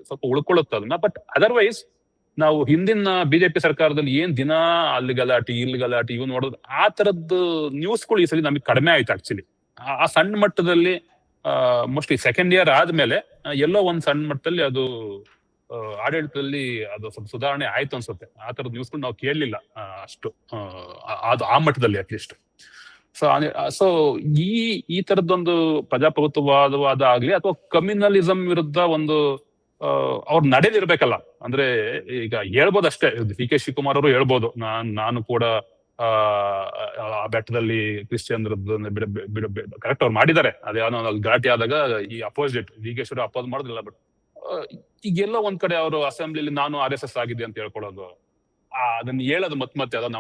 ಸ್ವಲ್ಪ ಉಳ್ಕೊಳ್ಳುತ್ತೆ ಅದನ್ನ. ಬಟ್ ಅದರ್ವೈಸ್ ನಾವು ಹಿಂದಿನ ಬಿಜೆಪಿ ಸರ್ಕಾರದಲ್ಲಿ ಏನ್ ದಿನ ಅಲ್ಲಿ ಗಲಾಟಿ ಇವು ನೋಡೋದು, ಆ ತರದ್ದು ನ್ಯೂಸ್ಗಳು ಈ ಸಲ ನಮಗೆ ಕಡಿಮೆ ಆಯ್ತು. ಆಕ್ಚುಲಿ ಆ ಸಣ್ಣ ಮಟ್ಟದಲ್ಲಿ ಮೋಸ್ಟ್ಲಿ ಸೆಕೆಂಡ್ ಇಯರ್ ಆದ್ಮೇಲೆ ಎಲ್ಲೋ ಒಂದ್ ಸಣ್ಣ ಮಟ್ಟದಲ್ಲಿ ಅದು ಆಡಳಿತದಲ್ಲಿ ಅದು ಸ್ವಲ್ಪ ಸುಧಾರಣೆ ಆಯ್ತು ಅನ್ಸುತ್ತೆ. ಆ ತರದ ನ್ಯೂಸ್ಗಳು ನಾವು ಕೇಳಲಿಲ್ಲ ಅಷ್ಟು ಅದು ಆ ಮಟ್ಟದಲ್ಲಿ ಅಟ್ಲೀಸ್ಟ್. ಸೊ ಈ ತರದೊಂದು ಪ್ರಜಾಪ್ರಭುತ್ವವಾದ ಆಗ್ಲಿ ಅಥವಾ ಕಮ್ಯುನಲಿಸಂ ವಿರುದ್ಧ ಒಂದು ಅವ್ರ ನಡೆದಿರ್ಬೇಕಲ್ಲ. ಅಂದ್ರೆ ಈಗ ಹೇಳ್ಬೋದು ಅಷ್ಟೇ, DK ಶಿವಕುಮಾರ್ ಅವರು ಹೇಳ್ಬೋದು ನಾನು ಕೂಡ ಆ ಬೆಟ್ಟದಲ್ಲಿ ಕ್ರಿಶ್ಚಿಯನ್ ಕರೆಕ್ಟ್ ಅವ್ರು ಮಾಡಿದ್ದಾರೆ. ಅದೇನೋ ಗಲಾಟೆ ಆದಾಗ ಈ ಅಪೋಸಿಟ್ DK ಅಪೋಸ್ ಮಾಡೋದಿಲ್ಲ. ಬಟ್ ಈಗೆಲ್ಲ ಒಂದ್ ಕಡೆ ಅವರು ಅಸೆಂಬ್ಲಿಲಿ ನಾನು RSS ಆಗಿದೆ ಅಂತ ಹೇಳ್ಕೊಳ್ಳೋದು, ಅದನ್ನ ಹೇಳೋದು ಮತ್ತೆ ಅದನ್ನ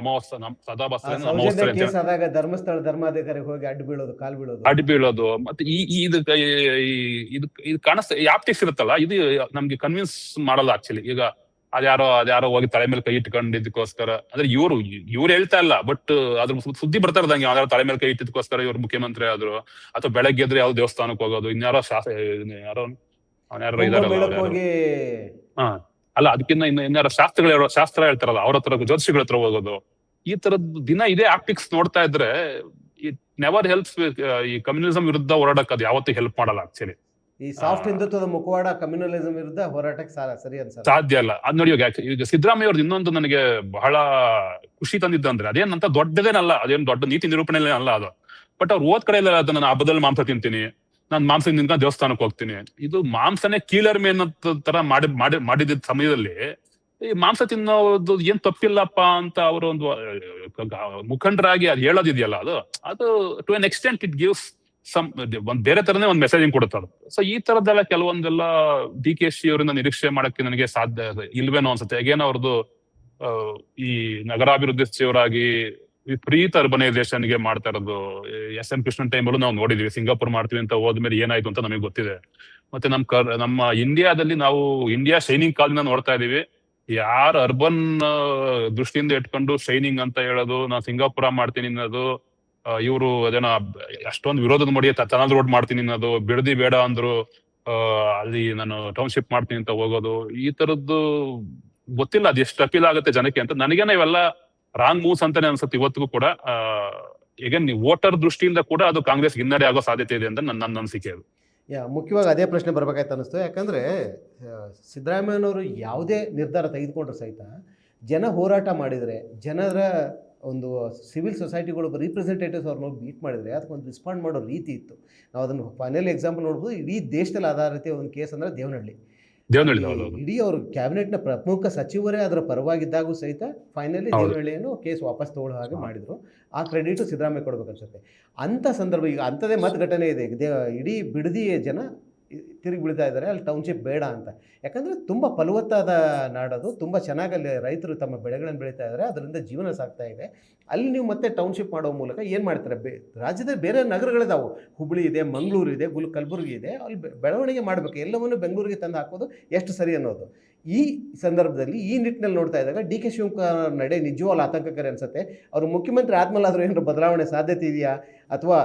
ಸದಾ ಆ ಬಸ್ತಾರೆ ಸೌಜನ್ಯ ನಮೋಸ್ತರೆ ಅಂತ ಕೇಸ್ ಆದಾಗ ಧರ್ಮಸ್ಥಳ ಧರ್ಮಾಧಿಕಾರಿಗೆ ಹೋಗಿ ಅಡ್ಡು ಬೀಳೋದು, ಕಾಲು ಬೀಳೋದು. ಅಡ್ಡಿ ಬೀಳೋದು. ಮತ್ತೆ ಇದು ಕಾಣಿಸ್ತಾ ಆಪ್ಟಿಕ್ಸ್ ಇರುತ್ತಲ್ಲ, ಇದು ನಮ್ಗೆ ಕನ್ವಿನ್ಸ್ ಮಾಡಲ್ಲ ಆಕ್ಚುಲಿ. ಈಗ ಅದ್ಯಾರೋ ಹೋಗಿ ತಲೆ ಮೇಲೆ ಕೈ ಇಟ್ಕೊಂಡಿದ್ದಕ್ಕೋಸ್ಕರ, ಅಂದ್ರೆ ಇವ್ರು ಹೇಳ್ತಾ ಇಲ್ಲ, ಬಟ್ ಅದ್ರ ಸುದ್ದಿ ಬರ್ತಾ ಇರೋದಂಗೆ ಯಾವ್ದಾರು ತಲೆ ಮೇಲೆ ಕೈ ಇಟ್ಟಿದ್ದಕ್ಕೋಸ್ಕರ ಇವ್ರು ಮುಖ್ಯಮಂತ್ರಿ ಆದ್ರು, ಅಥವಾ ಬೆಳಗ್ಗೆ ಎದ್ರೆ ಯಾವ ದೇವಸ್ಥಾನಕ್ಕೆ ಹೋಗೋದು, ಇನ್ಯಾರೋ ಯಾರೋ ಇದಾರಲ್ಲ ಹೋಗಿ ಹಾ ಅಲ್ಲ, ಅದಕ್ಕಿಂತ ಇನ್ಯಾರೋ ಶಾಸ್ತ್ರ ಹೇಳ್ತಾರಲ್ಲ, ಅವ್ರ ಹತ್ರ ಜ್ಯೋತಿಷಿಗಳ ಹತ್ರ ಹೋಗೋದು, ಈ ತರದ್ ದಿನ ಇದೇ ಆಪ್ಟಿಕ್ಸ್ ನೋಡ್ತಾ ಇದ್ರೆ ಇಟ್ ನೆವರ್ ಹೆಲ್ಪ್ಸ್. ಈ ಕಮ್ಯುನಿಸಂ ವಿರುದ್ಧ ಹೋರಾಡಕ್ಕೆ ಅದು ಯಾವತ್ತೂ ಹೆಲ್ಪ್ ಮಾಡಲ್ಲ ಆಕ್ಚುಲಿ. ಈ ಸಾಫ್ಟ್ ಹಿಂದುತ್ವದ ಮುಖವಾಡ ಕಮ್ಯುನಲಿಸಂ ವಿರುದ್ಧ ಹೋರಾಟಕ್ಕೆ ಸರಿ ಅನ್ಸಲ್ಲ, ಸಾಧ್ಯ ಅಲ್ಲ. ಅದ್ ನೋಡಿ, ಈಗ ಸಿದ್ದರಾಮಯ್ಯ ಅವ್ರದ್ದು ಇನ್ನೊಂದು ನನಗೆ ಬಹಳ ಖುಷಿ ತಂದಿದ್ದಂದ್ರೆ, ಅದೇನಂತ ದೊಡ್ಡದೇನಲ್ಲ, ಅದೇನು ದೊಡ್ಡ ನೀತಿ ನಿರೂಪಣೆ ಅಲ್ಲ ಅದು. ಬಟ್ ಅವ್ರು ಓದ್ ಕಡೆ ಎಲ್ಲ ನಾನು ಹಬ್ಬದಲ್ಲಿ ಮಾಂಸ ತಿಂತೀನಿ, ನಾನ್ ಮಾಂಸ ತಿನ್ಕೊಂಡು ದೇವಸ್ಥಾನಕ್ಕೆ ಹೋಗ್ತೀನಿ, ಇದು ಮಾಂಸನೇ ಕೀಲರ್ ಮೇನ್ ತರ ಮಾಡಿದ ಸಮಯದಲ್ಲಿ ಈ ಮಾಂಸ ತಿನ್ನೋದು ಏನ್ ತಪ್ಪಿಲ್ಲಪ್ಪ ಅಂತ ಅವರು ಒಂದು ಮುಖಂಡರಾಗಿ ಅದು ಹೇಳೋದಿದೆಯಲ್ಲ, ಅದು to an extent it gives ಒಂದ್ ಬೇರೆ ತರನೇ ಒಂದ್ ಮೆಸೇಜಿಂಗ್ ಕೊಡುತ್ತೆ ಅದು. ಸೊ ಈ ತರದ್ದೆಲ್ಲ ಕೆಲವೊಂದೆಲ್ಲ DK ಶಿ ಅವರಿಂದ ನಿರೀಕ್ಷೆ ಮಾಡಕ್ಕೆ ನನಗೆ ಸಾಧ್ಯ ಇಲ್ವೇನೋ ಅನ್ಸುತ್ತೆ. ಹೇಗೇನೋ ಅವ್ರದ್ದು ಈ ನಗರಾಭಿವೃದ್ಧಿ ಸಚಿವರಾಗಿ ವಿಪರೀತ ಅರ್ಬನೈಸೇಷನ್ಗೆ ಮಾಡ್ತಾ ಇರೋದು SM ಕೃಷ್ಣನ್ ಟೈಮಲ್ಲೂ ನಾವು ನೋಡಿದೀವಿ. ಸಿಂಗಾಪುರ್ ಮಾಡ್ತೀವಿ ಅಂತ ಹೋದ್ಮೇಲೆ ಏನಾಯ್ತು ಅಂತ ನಮಗೆ ಗೊತ್ತಿದೆ. ಮತ್ತೆ ನಮ್ಮ ಇಂಡಿಯಾದಲ್ಲಿ ನಾವು ಇಂಡಿಯಾ ಶೈನಿಂಗ್ ಕಾಲದಿಂದ ನೋಡ್ತಾ ಇದೀವಿ. ಯಾರು ಅರ್ಬನ್ ದೃಷ್ಟಿಯಿಂದ ಇಟ್ಕೊಂಡು ಶೈನಿಂಗ್ ಅಂತ ಹೇಳೋದು, ನಾನು ಸಿಂಗಾಪುರ ಮಾಡ್ತೀನಿ ಅನ್ನೋದು, ಇವರು ಅದೇನೋ ಅಷ್ಟೊಂದು ವಿರೋಧದ ಮಾಡಿ ಟನಲ್ ರೋಡ್ ಮಾಡ್ತೀನಿ ಅನ್ನೋದು, ಬಿಡದಿ ಬೇಡ ಅಂದ್ರು ಅಲ್ಲಿ ನಾನು ಟೌನ್ಶಿಪ್ ಮಾಡ್ತೀನಿ ಅಂತ ಹೋಗೋದು, ಈ ತರದ್ದು ಗೊತ್ತಿಲ್ಲ ಅದು ಎಷ್ಟು ಅಪೀಲ್ ಆಗುತ್ತೆ ಜನಕ್ಕೆ ಅಂತ. ನನಗೇನ ಇವೆಲ್ಲ ರಾಂಗ್ ಮೂವ್ಸ್ ಅಂತಾನೆ ಅನ್ಸುತ್ತೆ ಇವತ್ತಿಗೂ ಕೂಡ. ಈಗ ನೀವು ವೋಟರ್ ದೃಷ್ಟಿಯಿಂದ ಕೂಡ ಅದು ಕಾಂಗ್ರೆಸ್ ಹಿನ್ನಡೆ ಆಗೋ ಸಾಧ್ಯತೆ ಇದೆ ಅಂತ ನನ್ನ ಅನಿಸಿಕೆ. ಅದು ಮುಖ್ಯವಾಗಿ ಅದೇ ಪ್ರಶ್ನೆ ಬರ್ಬೇಕಾಯ್ತು ಅನ್ನಿಸ್ತು. ಯಾಕಂದರೆ ಸಿದ್ದರಾಮಯ್ಯನವರು ಯಾವುದೇ ನಿರ್ಧಾರ ತೆಗೆದುಕೊಂಡ್ರು ಸಹಿತ ಜನ ಹೋರಾಟ ಮಾಡಿದರೆ, ಜನರ ಒಂದು ಸಿವಿಲ್ ಸೊಸೈಟಿಗಳು ರೀಪ್ರೆಸೆಂಟೇಟಿವ್ಸ್ ಅವ್ರನ್ನ ಮೀಟ್ ಮಾಡಿದರೆ ಅದಕ್ಕೊಂದು ರೆಸ್ಪಾಂಡ್ ಮಾಡೋ ರೀತಿ ಇತ್ತು. ನಾವು ಅದನ್ನು ಫೈನಲ್ ಎಕ್ಸಾಂಪಲ್ ನೋಡ್ಬೋದು. ಇಡೀ ದೇಶದಲ್ಲಿ ಆಧಾರಿತ ಒಂದು ಕೇಸ್ ಅಂದರೆ ದೇವನಹಳ್ಳಿ. ಇಡೀ ಅವರು ಕ್ಯಾಬಿನೆಟ್ನ ಪ್ರಮುಖ ಸಚಿವರೇ ಅದರ ಪರವಾಗಿದ್ದಾಗೂ ಸಹಿತ ಫೈನಲಿ ದೇವನಹಳ್ಳಿಯನ್ನು ಕೇಸ್ ವಾಪಸ್ ತಗೊಳ್ಳೋ ಹಾಗೆ ಮಾಡಿದ್ರು. ಆ ಕ್ರೆಡಿಟು ಸಿದ್ದರಾಮಯ್ಯ ಕೊಡ್ಬೇಕು ಅನ್ಸುತ್ತೆ. ಅಂಥ ಸಂದರ್ಭ ಈಗ ಅಂಥದ್ದೇ ಮತ್ತೆ ಘಟನೆ ಇದೆ. ಇಡೀ ಬಿಡದಿ ಜನ ತಿರುಗಿ ಬೀಳ್ತಾ ಇದ್ದಾರೆ, ಅಲ್ಲಿ ಟೌನ್ಶಿಪ್ ಬೇಡ ಅಂತ. ಯಾಕಂದರೆ ತುಂಬ ಫಲವತ್ತಾದ ನಾಡದು, ತುಂಬ ಚೆನ್ನಾಗಿ ಅಲ್ಲಿ ರೈತರು ತಮ್ಮ ಬೆಳೆಗಳನ್ನು ಬೆಳೀತಾ ಇದ್ದಾರೆ, ಅದರಿಂದ ಜೀವನ ಸಾಗ್ತಾ ಇದೆ. ಅಲ್ಲಿ ನೀವು ಮತ್ತೆ ಟೌನ್ಶಿಪ್ ಮಾಡೋ ಮೂಲಕ ಏನು ಮಾಡ್ತಾರೆ, ರಾಜ್ಯದಲ್ಲಿ ಬೇರೆ ನಗರಗಳಿದಾವೆ, ಹುಬ್ಬಳ್ಳಿ ಇದೆ, ಮಂಗಳೂರು ಇದೆ, ಕಲಬುರಗಿ ಇದೆ, ಅಲ್ಲಿ ಬೆಳವಣಿಗೆ ಮಾಡಬೇಕು. ಎಲ್ಲವನ್ನೂ ಬೆಂಗಳೂರಿಗೆ ತಂದು ಹಾಕೋದು ಎಷ್ಟು ಸರಿ ಅನ್ನೋದು. ಈ ಸಂದರ್ಭದಲ್ಲಿ ಈ ನಿಟ್ಟಿನಲ್ಲಿ ನೋಡ್ತಾ ಇದ್ದಾಗ DK ಶಿವಕುಮಾರ್ ನಡೆ ನಿಜವಾಗ್ಲೂ ಆತಂಕಕಾರಿ ಅನಿಸುತ್ತೆ. ಅವರು ಮುಖ್ಯಮಂತ್ರಿ ಆದ್ಮೇಲೆ ಆದರೂ ಏನಾದರೂ ಬದಲಾವಣೆ ಸಾಧ್ಯತೆ ಇದೆಯಾ, ಅಥವಾ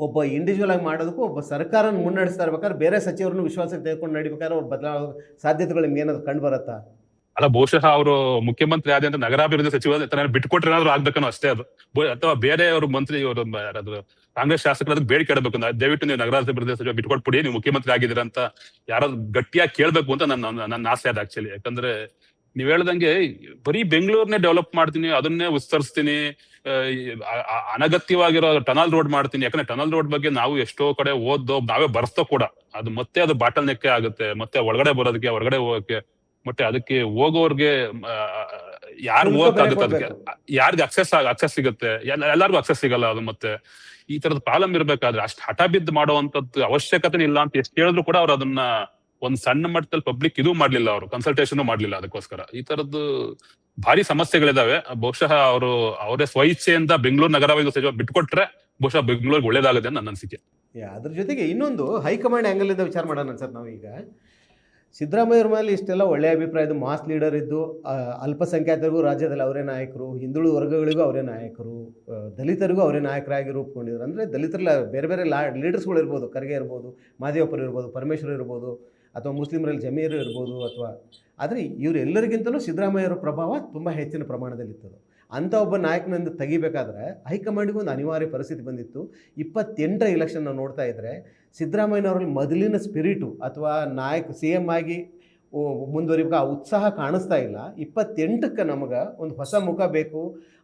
ಒಬ್ಬ ಇಂಡಿವಿಜುವಲ್ ಆಗಿ ಮಾಡೋದಕ್ಕೂ ಒಬ್ಬ ಸರ್ಕಾರ ಮುನ್ನಡೆಸ್ತಾ ಇರ್ಬೇಕಾದ್ರೆ ಬೇರೆ ಸಚಿವರನ್ನು ವಿಶ್ವಾಸಕ್ಕೆ ತೆಗೆದುಕೊಂಡು ನಡಿಬೇಕಾದ್ರೆ ಅವ್ರು ಬದಲಾವಣೆ ಸಾಧ್ಯತೆಗಳು ನಿಮ್ಗೆ ಏನಾದ್ರು ಕಂಡು ಬರುತ್ತಾ? ಅಲ್ಲ, ಬಹುಶಃ ಅವರು ಮುಖ್ಯಮಂತ್ರಿ ಆದ ಅಂತ ನಗರಾಭಿವೃದ್ಧಿ ಸಚಿವ ಬಿಟ್ಕೊಟ್ರೆ ಏನಾದ್ರು ಆಗ್ಬೇಕನ್ನೋ ಅಷ್ಟೇ ಅದು. ಅಥವಾ ಬೇರೆ ಅವರು ಮಂತ್ರಿ ಯಾರಾದ್ರು ಕಾಂಗ್ರೆಸ್ ಶಾಸಕರು ಅದಕ್ಕೆ ಬೇಡಿಕೆ ಇಡಬೇಕು, ದಯವಿಟ್ಟು ನೀವು ನಗರಾಭಿವೃದ್ಧಿ ಸಚಿವ ಬಿಟ್ಕೊಟ್ಬಿಡಿ, ನೀವು ಮುಖ್ಯಮಂತ್ರಿ ಆಗಿದ್ದೀರ ಅಂತ ಯಾರಾದ್ರು ಗಟ್ಟಿಯಾಗಿ ಕೇಳ್ಬೇಕು ಅಂತ ನನ್ನ ಆಸೆ ಅದ ಆಕ್ಚುಲಿ. ಯಾಕಂದ್ರೆ ನೀವ್ ಹೇಳ್ದಂಗೆ ಬರೀ ಬೆಂಗಳೂರನ್ನೇ ಡೆವಲಪ್ ಮಾಡ್ತೀನಿ, ಅದನ್ನೇ ವಿಸ್ತರಿಸ್ತೀನಿ, ಅನಗತ್ಯವಾಗಿರೋ ಟನಲ್ ರೋಡ್ ಮಾಡ್ತೀನಿ. ಯಾಕಂದ್ರೆ ಟನಲ್ ರೋಡ್ ಬಗ್ಗೆ ನಾವು ಎಷ್ಟೋ ಕಡೆ ನಾವೇ ಬರ್ಸ್ತೋ ಕೂಡ, ಅದು ಬಾಟಲ್ ನೆಕ್ಕೆ ಆಗುತ್ತೆ, ಮತ್ತೆ ಒಳಗಡೆ ಬರೋದಕ್ಕೆ, ಹೊರಗಡೆ ಹೋಗಕ್ಕೆ, ಮತ್ತೆ ಅದಕ್ಕೆ ಹೋಗೋರ್ಗೆ ಯಾರು ಹೋಗಕ್ಕಾಗುತ್ತೆ, ಅದಕ್ಕೆ ಯಾರಿಗೆ ಅಕ್ಸೆಸ್ ಸಿಗುತ್ತೆ, ಎಲ್ಲಾರ್ಗು ಅಕ್ಸೆಸ್ ಸಿಗಲ್ಲ. ಅದು ಮತ್ತೆ ಈ ತರದ ಪ್ರಾಬ್ಲಮ್ ಇರ್ಬೇಕಾದ್ರೆ ಅಷ್ಟು ಹಠ ಬಿದ್ದು ಮಾಡುವಂತದ್ದು ಅವಶ್ಯಕತೆ ಇಲ್ಲ ಅಂತ ಎಷ್ಟು ಹೇಳಿದ್ರು ಕೂಡ ಅವ್ರು ಅದನ್ನ ಒಂದ್ ಸಣ್ಣ ಮಟ್ಟದಲ್ಲಿ ಪಬ್ಲಿಕ್ ಇದು ಮಾಡ್ಲಿಲ್ಲ, ಅವರು ಕನ್ಸಲ್ಟೇಷನ್ ಮಾಡ್ಲಿಲ್ಲ. ಅದಕ್ಕೋಸ್ಕರ ಈ ತರದ್ದು ಭಾರಿ ಸಮಸ್ಯೆಗಳಿದಾವೆ. ಬಹುಶಃ ಅವರೇ ಸ್ವಇಚ್ಛೆಯಿಂದ ಬೆಂಗಳೂರು ನಗರಾಭಿವೃದ್ಧಿ ಸಚಿವ ಬಿಟ್ಕೊಟ್ರೆ ಬಹುಶಃ ಬೆಂಗಳೂರಿಗೆ ಒಳ್ಳೇದಾಗುತ್ತೆ ಅಂತ ನನ್ನ ಅನಿಸಿಕೆ. ಅದ್ರ ಜೊತೆಗೆ ಇನ್ನೊಂದು ಹೈಕಮಾಂಡ್ ಆಂಗಲ್ ಇಂದ ವಿಚಾರ ಮಾಡೋಣ ಅನ್ಸತ್ತೆ. ನಾವೀಗ ಸಿದ್ದರಾಮಯ್ಯವ್ರ ಮೇಲೆ ಇಷ್ಟೆಲ್ಲ ಒಳ್ಳೆಯ ಅಭಿಪ್ರಾಯದ ಮಾಸ್ ಲೀಡರ್ ಇದ್ದು, ಅಲ್ಪಸಂಖ್ಯಾತರಿಗೂ ರಾಜ್ಯದಲ್ಲಿ ಅವರೇ ನಾಯಕರು, ಹಿಂದುಳಿದ ವರ್ಗಗಳಿಗೂ ಅವರೇ ನಾಯಕರು, ದಲಿತರಿಗೂ ಅವರೇ ನಾಯಕರಾಗಿ ರೂಪುಗೊಂಡಿದ್ರು. ಅಂದರೆ ದಲಿತರಲ್ಲಿ ಬೇರೆ ಬೇರೆ ಲೀಡರ್ಸ್ಗಳು ಇರ್ಬೋದು, ಖರ್ಗೆ ಇರ್ಬೋದು, ಮಾದೇವಪ್ಪರು ಇರ್ಬೋದು, ಪರಮೇಶ್ವರ್ ಇರ್ಬೋದು, ಅಥವಾ ಮುಸ್ಲಿಮರಲ್ಲಿ ಜಮೀರ್ ಇರ್ಬೋದು, ಆದರೆ ಇವರೆಲ್ಲರಿಗಿಂತಲೂ ಸಿದ್ದರಾಮಯ್ಯವ್ರ ಪ್ರಭಾವ ತುಂಬ ಹೆಚ್ಚಿನ ಪ್ರಮಾಣದಲ್ಲಿತ್ತು. ಅಂಥ ಒಬ್ಬ ನಾಯಕನಿಂದ ತೆಗಿಬೇಕಾದ್ರೆ ಹೈಕಮಾಂಡಿಗೂ ಒಂದು ಅನಿವಾರ್ಯ ಪರಿಸ್ಥಿತಿ ಬಂದಿತ್ತು. 28ರ ಎಲೆಕ್ಷನ್ ನಾವು ನೋಡ್ತಾ ಇದ್ದರೆ ಸಿದ್ದರಾಮಯ್ಯನವರಲ್ಲಿ ಮೊದಲಿನ ಸ್ಪಿರಿಟು ಅಥವಾ CM ಆಗಿ ಮುಂದುವರಿಬೇಕು ಆ ಉತ್ಸಾಹ ಕಾಣಿಸ್ತಾ ಇಲ್ಲ. 28ಕ್ಕೆ ನಮಗೆ ಒಂದು ಹೊಸ ಮುಖ ಬೇಕು,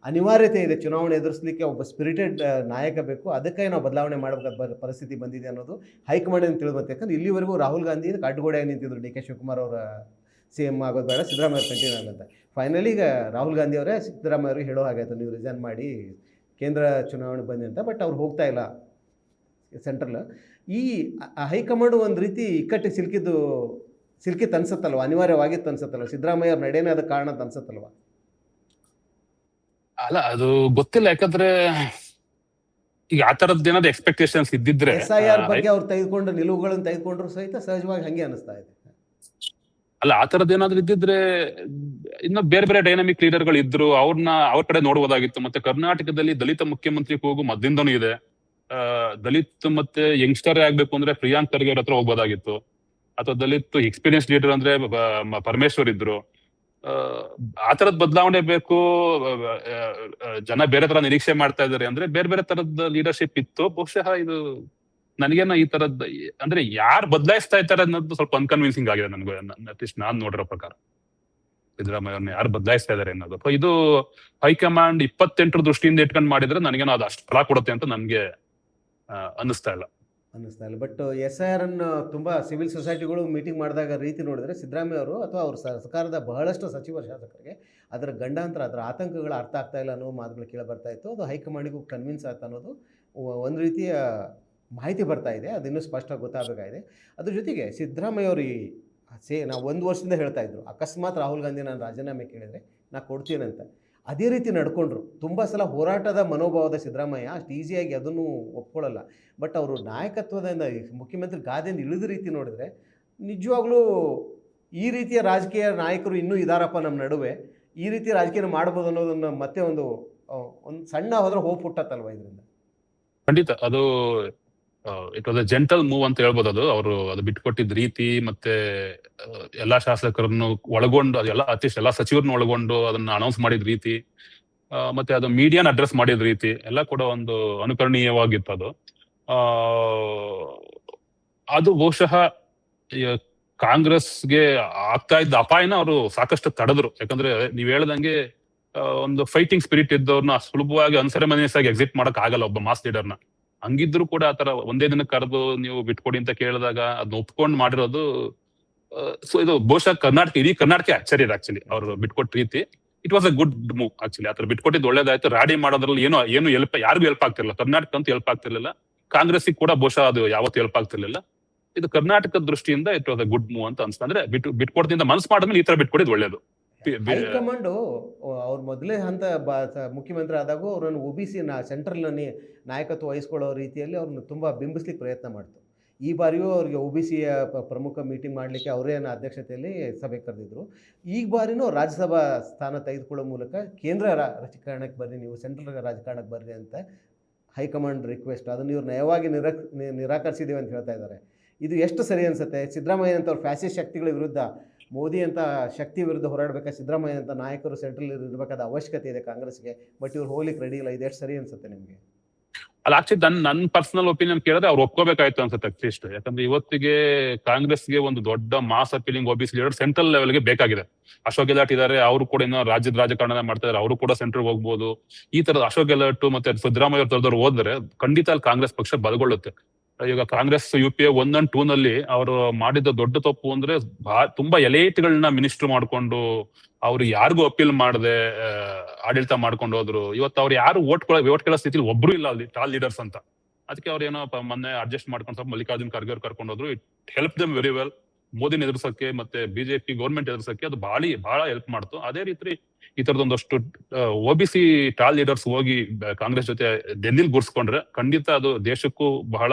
ಅನಿವಾರ್ಯತೆ ಇದೆ. ಚುನಾವಣೆ ಎದುರಿಸಲಿಕ್ಕೆ ಒಬ್ಬ ಸ್ಪಿರಿಟೆಡ್ ನಾಯಕ ಬೇಕು, ಅದಕ್ಕಾಗಿ ನಾವು ಬದಲಾವಣೆ ಮಾಡಬೇಕಾದ ಪರಿಸ್ಥಿತಿ ಬಂದಿದೆ ಅನ್ನೋದು ಹೈಕಮಾಂಡಿನ ತಿಳಿದುಬಂತು. ಯಾಕಂದರೆ ಇಲ್ಲಿವರೆಗೂ ರಾಹುಲ್ ಗಾಂಧಿ ಅಡ್ಡಗೋಡೆಯಾಗಿ ನಿಂತಿದ್ರು, DK ಶಿವಕುಮಾರ್ ಅವರ CM ಆಗೋದು ಬೇಡ, ಸಿದ್ದರಾಮಯ್ಯ ಕಂಟಿನ್ಯೂ ಆಗುತ್ತೆ. ಫೈನಲಿ ಈಗ ರಾಹುಲ್ ಗಾಂಧಿ ಅವರೇ ಸಿದ್ದರಾಮಯ್ಯ ಅವ್ರಿಗೆ ಹೇಳೋ ಹಾಗಾಯಿತು, ನೀವು ರಿಸೈನ್ ಮಾಡಿ ಕೇಂದ್ರ ಚುನಾವಣೆ ಬನ್ನಿ ಅಂತ. ಬಟ್ ಅವ್ರು ಹೋಗ್ತಾ ಇಲ್ಲ ಸೆಂಟ್ರಲ್. ಈ ಹೈಕಮಾಂಡು ಒಂದು ರೀತಿ ಇಕ್ಕಟ್ಟಿಗೆ ಸಿಲುಕಿತ್ತು ಅನ್ಸುತ್ತಲ್ವ, ಅನಿವಾರ್ಯವಾಗಿತ್ತು ಅನ್ಸುತ್ತಲ್ವ, ಸಿದ್ದರಾಮಯ್ಯ ಅವ್ರ ನಡೆಯೇ ಅದಕ್ಕೆ ಕಾರಣ ಅಂತ ಅನ್ಸುತ್ತಲ್ವ? ಅಲ್ಲ ಅದು ಗೊತ್ತಿಲ್ಲ, ಯಾಕಂದ್ರೆ ಈಗ ಆ ತರದ್ ಏನಾದ್ರು ಎಕ್ಸ್ಪೆಕ್ಟೇಷನ್ಸ್ ಇದ್ದಿದ್ರೆ SIR ಬಗ್ಗೆ ಅವ್ರು ತೆಗೆದುಕೊಂಡು ನಿಲುವುಗಳನ್ನು ತೆಗೆದುಕೊಂಡ್ರು ಸಹಿತ ಸಹಜವಾಗಿ ಹಂಗೆ ಅನಿಸ್ತಾ ಇದೆ. ಅಲ್ಲ ಆ ತರದ್ ಏನಾದ್ರು ಇದ್ದಿದ್ರೆ ಇನ್ನು ಬೇರೆ ಬೇರೆ ಡೈನಾಮಿಕ್ ಲೀಡರ್ಗಳು ಇದ್ರು, ಅವ್ರ ಕಡೆ ನೋಡ್ಬೋದಾಗಿತ್ತು. ಮತ್ತೆ ಕರ್ನಾಟಕದಲ್ಲಿ ದಲಿತ ಮುಖ್ಯಮಂತ್ರಿ ಕೂಗು ಮೊದ್ಲಿಂದನೂ ಇದೆ. ದಲಿತ್ ಮತ್ತೆ ಯಂಗ್ಸ್ಟರ್ ಆಗ್ಬೇಕು ಅಂದ್ರೆ ಪ್ರಿಯಾಂಕ್ ಖರ್ಗೆ ಅವ್ರ ಹತ್ರ ಹೋಗ್ಬೋದಾಗಿತ್ತು, ಅಥವಾ ದಲಿತ್ ಎಕ್ಸ್ಪೀರಿಯನ್ಸ್ ಲೀಡರ್ ಅಂದ್ರೆ ಪರಮೇಶ್ವರ್ ಇದ್ರು. ಆ ತರದ್ ಬದಲಾವಣೆ ಬೇಕು. ಜನ ಬೇರೆ ತರ ನಿರೀಕ್ಷೆ ಮಾಡ್ತಾ ಇದಾರೆ ಅಂದ್ರೆ ಬೇರೆ ಬೇರೆ ತರದ ಲೀಡರ್ಶಿಪ್ ಇತ್ತು. ಬಹುಶಃ ಇದು ನನಗೇನೋ ಈ ತರದ್ ಅಂದ್ರೆ ಯಾರು ಬದಲಾಯಿಸ್ತಾ ಇದ್ದಾರೆ ಅನ್ನೋದು ಸ್ವಲ್ಪ ಅನ್ಕನ್ವಿನ್ಸಿಂಗ್ ಆಗಿದೆ ನನಗೆ, ಅಟ್ಲೀಸ್ಟ್ ನಾನ್ ನೋಡಿರೋ ಪ್ರಕಾರ. ಸಿದ್ದರಾಮಯ್ಯ ಅವ್ರನ್ನ ಯಾರು ಬದಲಾಯಿಸ್ತಾ ಇದಾರೆ ಅನ್ನೋದು. ಇದು ಹೈಕಮಾಂಡ್ 28 ದೃಷ್ಟಿಯಿಂದ ಇಟ್ಕೊಂಡ್ ಮಾಡಿದ್ರೆ ನನಗೇನೋ ಅದು ಅಷ್ಟು ಫಲ ಕೊಡುತ್ತೆ ಅಂತ ನನ್ಗೆ ಅನ್ನಿಸ್ತಾ ಇಲ್ಲ. ಬಟ್ SIR ಅನ್ನು ತುಂಬ ಸಿವಿಲ್ ಸೊಸೈಟಿಗಳು ಮೀಟಿಂಗ್ ಮಾಡಿದಾಗ ರೀತಿ ನೋಡಿದ್ರೆ ಸಿದ್ದರಾಮಯ್ಯ ಅವರು ಅಥವಾ ಅವ್ರ ಸರ್ಕಾರದ ಬಹಳಷ್ಟು ಸಚಿವ ಶಾಸಕರಿಗೆ ಅದರ ಗಂಡಾಂತರ, ಅದರ ಆತಂಕಗಳು ಅರ್ಥ ಆಗ್ತಾ ಇಲ್ಲ ಅನ್ನೋ ಮಾತುಗಳು ಕೇಳಿ ಬರ್ತಾ ಇತ್ತು. ಅದು ಹೈಕಮಾಂಡಿಗೂ ಕನ್ವಿನ್ಸ್ ಆಯ್ತು ಅನ್ನೋದು ಒಂದು ರೀತಿಯ ಮಾಹಿತಿ ಬರ್ತಾ ಇದೆ. ಅದು ಇನ್ನೂ ಸ್ಪಷ್ಟವಾಗಿ ಗೊತ್ತಾಗಬೇಕಾಗಿದೆ. ಅದ್ರ ಜೊತೆಗೆ ಸಿದ್ದರಾಮಯ್ಯ ಅವರು ನಾವು 1 ವರ್ಷದಿಂದ ಹೇಳ್ತಾ ಇದ್ರು, ಅಕಸ್ಮಾತ್ ರಾಹುಲ್ ಗಾಂಧಿ ನಾನು ರಾಜೀನಾಮೆ ಕೇಳಿದರೆ ನಾ ಕೊಡ್ತೀನಂತ. ಅದೇ ರೀತಿ ನಡ್ಕೊಂಡ್ರು. ತುಂಬ ಸಲ ಹೋರಾಟದ ಮನೋಭಾವದ ಸಿದ್ದರಾಮಯ್ಯ ಅಷ್ಟು ಈಸಿಯಾಗಿ ಅದನ್ನು ಒಪ್ಕೊಳ್ಳಲ್ಲ. ಬಟ್ ಅವರು ನಾಯಕತ್ವದಿಂದ ಮುಖ್ಯಮಂತ್ರಿ ಗಾದಿಯಿಂದ ಇಳಿದ ರೀತಿ ನೋಡಿದರೆ ನಿಜವಾಗ್ಲೂ ಈ ರೀತಿಯ ರಾಜಕೀಯ ನಾಯಕರು ಇನ್ನೂ ಇದಾರಪ್ಪ ನಮ್ಮ ನಡುವೆ, ಈ ರೀತಿ ರಾಜಕೀಯ ಮಾಡ್ಬೋದು ಅನ್ನೋದನ್ನು ಮತ್ತೆ ಒಂದು ಸಣ್ಣ ಹೋದ್ರೆ ಹೋಪ್ ಹುಟ್ಟತ್ತಲ್ವ ಇದರಿಂದ? ಖಂಡಿತ ಅದು it was a gentle move ಅಂತ ಹೇಳ್ಬೋದು. ಅವರು ಅದು ಬಿಟ್ಕೊಟ್ಟಿದ್ ರೀತಿ, ಮತ್ತೆ ಎಲ್ಲಾ ಶಾಸಕರನ್ನು ಒಳಗೊಂಡು, ಅಟ್ಲೀಸ್ಟ್ ಎಲ್ಲಾ ಸಚಿವರನ್ನ ಒಳಗೊಂಡು ಅದನ್ನ ಅನೌನ್ಸ್ ಮಾಡಿದ ರೀತಿ, ಮತ್ತೆ ಅದು ಮೀಡಿಯಾನ ಅಡ್ರೆಸ್ ಮಾಡಿದ ರೀತಿ ಎಲ್ಲ ಕೂಡ ಒಂದು ಅನುಕರಣೀಯವಾಗಿತ್ತು. ಅದು ಬಹುಶಃ ಕಾಂಗ್ರೆಸ್ಗೆ ಆಗ್ತಾ ಇದ್ದ ಅಪಾಯನ ಅವರು ಸಾಕಷ್ಟು ತಡೆದ್ರು. ಯಾಕಂದ್ರೆ ನೀವ್ ಹೇಳ್ದಂಗೆ ಒಂದು ಫೈಟಿಂಗ್ ಸ್ಪಿರಿಟ್ ಇದ್ದವ್ರನ್ನ ಸುಲಭವಾಗಿ ಅನ್ಸೆರೆಮನಿಯಸ್ ಆಗಿ ಎಕ್ಸಿಟ್ ಮಾಡಕ್ ಆಗಲ್ಲ ಒಬ್ಬ ಮಾಸ್ ಲೀಡರ್ನ. ಹಂಗಿದ್ರು ಕೂಡ ಆತರ ಒಂದೇ ದಿನ ಕರೆದು ನೀವು ಬಿಟ್ಕೊಡಿ ಅಂತ ಕೇಳಿದಾಗ ಅದನ್ನ ಒಪ್ಕೊಂಡ್ ಮಾಡಿರೋದು. ಸೊ ಇದು ಬಹುಶಃ ಇಡೀ ಕರ್ನಾಟಕ ಆಶ್ಚರ್ಯ ಇದೆ ಆಕ್ಚುಲಿ ಅವ್ರು ಬಿಟ್ಕೊಟ್ಟ ರೀತಿ. It was a good move actually. ಆತರ ಬಿಟ್ಕೊಟ್ಟಿದ್ದು ಒಳ್ಳೇದಾಯ್ತು. ರಾಡಿ ಮಾಡೋದ್ರಲ್ಲಿ ಏನು ಯಾರಿಗೂ ಹೆಲ್ಪ್ ಆಗ್ತಿರ್ಲಿಲ್ಲ. ಕರ್ನಾಟಕ ಅಂತೂ ಹೆಲ್ಪ್ ಆಗ್ತಿರ್ಲಿಲ್ಲ, ಕಾಂಗ್ರೆಸ್ಸಿಗೆ ಕೂಡ ಬಹುಶಃ ಅದು ಯಾವತ್ತೂ ಹೆಲ್ಪ್ ಆಗ್ತಿರ್ಲಿಲ್ಲ. ಇದು ಕರ್ನಾಟಕದ ದೃಷ್ಟಿಯಿಂದ it was a good move ಅಂತ ಅನ್ಸ್ತಾ. ಅಂದ್ರೆ ಬಿಟ್ಕೊಡ್ದಿಂದ ಮನಸ್ಸು ಮಾಡಿದ್ಮೇಲೆ ಈ ತರ ಬಿಟ್ಕೊಡಿದ್ ಒಳ್ಳೇದು. ಹೈಕಮಾಂಡು ಅವ್ರು ಮೊದಲೇ ಹಂತ ಮುಖ್ಯಮಂತ್ರಿ ಆದಾಗೂ ಅವರನ್ನು OBC ಸೆಂಟ್ರಲ್ನಲ್ಲಿ ನಾಯಕತ್ವ ವಹಿಸ್ಕೊಳ್ಳೋ ರೀತಿಯಲ್ಲಿ ಅವ್ರನ್ನ ತುಂಬ ಬಿಂಬಿಸ್ಲಿಕ್ಕೆ ಪ್ರಯತ್ನ ಮಾಡ್ತು. ಈ ಬಾರಿಯೂ ಅವ್ರಿಗೆ OBCಯ ಪ್ರಮುಖ ಮೀಟಿಂಗ್ ಮಾಡಲಿಕ್ಕೆ ಅವರೇ ಅಧ್ಯಕ್ಷತೆಯಲ್ಲಿ ಸಭೆ ಕರೆದಿದ್ರು. ಈ ಬಾರಿನೂ ರಾಜ್ಯಸಭಾ ಸ್ಥಾನ ತೆಗೆದುಕೊಳ್ಳೋ ಮೂಲಕ ಕೇಂದ್ರ ರಾಜಕಾರಣಕ್ಕೆ ಬರ್ರಿ, ನೀವು ಸೆಂಟ್ರಲ್ ರಾಜಕಾರಣಕ್ಕೆ ಬರ್ರಿ ಅಂತ ಹೈಕಮಾಂಡ್ ರಿಕ್ವೆಸ್ಟ್. ಅದನ್ನು ಇವ್ರು ನಯವಾಗಿ ನಿರಾಕರಿಸಿದ್ದೀವಿ ಅಂತ ಹೇಳ್ತಾ ಇದ್ದಾರೆ. ಇದು ಎಷ್ಟು ಸರಿ ಅನಿಸುತ್ತೆ? ಸಿದ್ದರಾಮಯ್ಯ ಅಂತ ಅವ್ರ ಫ್ಯಾಸಿಸ್ಟ್ ಶಕ್ತಿಗಳ ವಿರುದ್ಧ, ಮೋದಿ ಅಂತ ಶಕ್ತಿ ವಿರುದ್ಧ ಹೋರಾಡಬೇಕಾದ್ರೆ ಸಿದ್ದರಾಮಯ್ಯ ಅಂತ ನಾಯಕರು ಸೆಂಟ್ರಲ್ ಇರಬೇಕಾದ ಅವಶ್ಯಕತೆ ಇದೆ ಕಾಂಗ್ರೆಸ್ಗೆ. ಬಟ್ ಇವ್ರು ಹೋಗ್ಲಿಕ್ಕೆ ರೆಡಿ ಇಲ್ಲ. ಇದು ಎಷ್ಟು ಸರಿ ಅನ್ಸುತ್ತೆ ನಿಮಗೆ? ಅಲ್ಲ ಆಕ್ಚುಲಿ ನನ್ನ ಪರ್ಸನಲ್ ಒಪಿನಿಯನ್ ಕೇಳಿದ್ರೆ ಅವ್ರು ಒಪ್ಕೋಬೇಕಾಯ್ತು ಅನ್ಸುತ್ತೆ ಅಟ್ಲೀಸ್ಟ್. ಯಾಕಂದ್ರೆ ಇವತ್ತಿಗೆ ಕಾಂಗ್ರೆಸ್ಗೆ ಒಂದು ದೊಡ್ಡ mass appealing OBC leader central ಲೆವೆಲ್ಗೆ ಬೇಕಾಗಿದೆ. ಅಶೋಕ್ ಗೆಹ್ಲೋಟ್ ಇದಾರೆ, ಅವರು ಕೂಡ ಇನ್ನೂ ರಾಜ್ಯದ ರಾಜಕಾರಣ ಮಾಡ್ತಾ ಇದಾರೆ, ಅವರು ಕೂಡ ಸೆಂಟ್ರಲ್ ಹೋಗ್ಬೋದು. ಈ ತರದ ಅಶೋಕ್ ಗೆಹ್ಲೋಟ್ ಮತ್ತೆ ಸಿದ್ದರಾಮಯ್ಯ ತರದವ್ರು ಹೋದ್ರೆ ಖಂಡಿತ ಅಲ್ಲಿ ಕಾಂಗ್ರೆಸ್ ಪಕ್ಷ ಬಲಗೊಳ್ಳುತ್ತೆ. ಈಗ ಕಾಂಗ್ರೆಸ್ UPA 1 and 2 ನಲ್ಲಿ ಅವರು ಮಾಡಿದ ದೊಡ್ಡ ತಪ್ಪು ಅಂದ್ರೆ ತುಂಬಾ ಎಲೈಟ್ಗಳನ್ನ ಮಿನಿಸ್ಟರ್ ಮಾಡ್ಕೊಂಡು ಅವ್ರು ಯಾರಿಗೂ ಅಪೀಲ್ ಮಾಡದೆ ಆಡಳಿತ ಮಾಡ್ಕೊಂಡು ಹೋದ್ರು. ಇವತ್ತು ಅವ್ರು ಯಾರು ಓಟ್ ಕೇಳೋ ಸ್ಥಿತಿಲಿ ಒಬ್ರು ಇಲ್ಲ ಅಲ್ಲಿ ಟಾಲ್ ಲೀಡರ್ಸ್ ಅಂತ. ಅದಕ್ಕೆ ಅವ್ರು ಏನೋ ಮೊನ್ನೆ ಅಡ್ಜಸ್ಟ್ ಮಾಡ್ಕೊಂಡು ಸ್ವಲ್ಪ ಮಲ್ಲಿಕಾರ್ಜುನ್ ಖರ್ಗೆ ಅವ್ರು ಕರ್ಕೊಂಡು ಹೋದ್ರು. It help them very well. ಮೋದಿನ ಎದುರಿಸಕ್ಕೆ ಮತ್ತೆ ಬಿಜೆಪಿ ಗೌರ್ಮೆಂಟ್ ಎದುರಿಸಕ್ಕೆ ಅದು ಬಹಳ ಹೆಲ್ಪ್ ಮಾಡ್ತು. ಅದೇ ರೀತಿ ಈ ತರದೊಂದಷ್ಟು OBC ಟಾಲ್ ಲೀಡರ್ಸ್ ಹೋಗಿ ಕಾಂಗ್ರೆಸ್ ಜೊತೆ ಡೆಲ್ಲಿಲಿ ಗುರ್ಸ್ಕೊಂಡ್ರೆ ಖಂಡಿತ ಅದು ದೇಶಕ್ಕೂ ಬಹಳ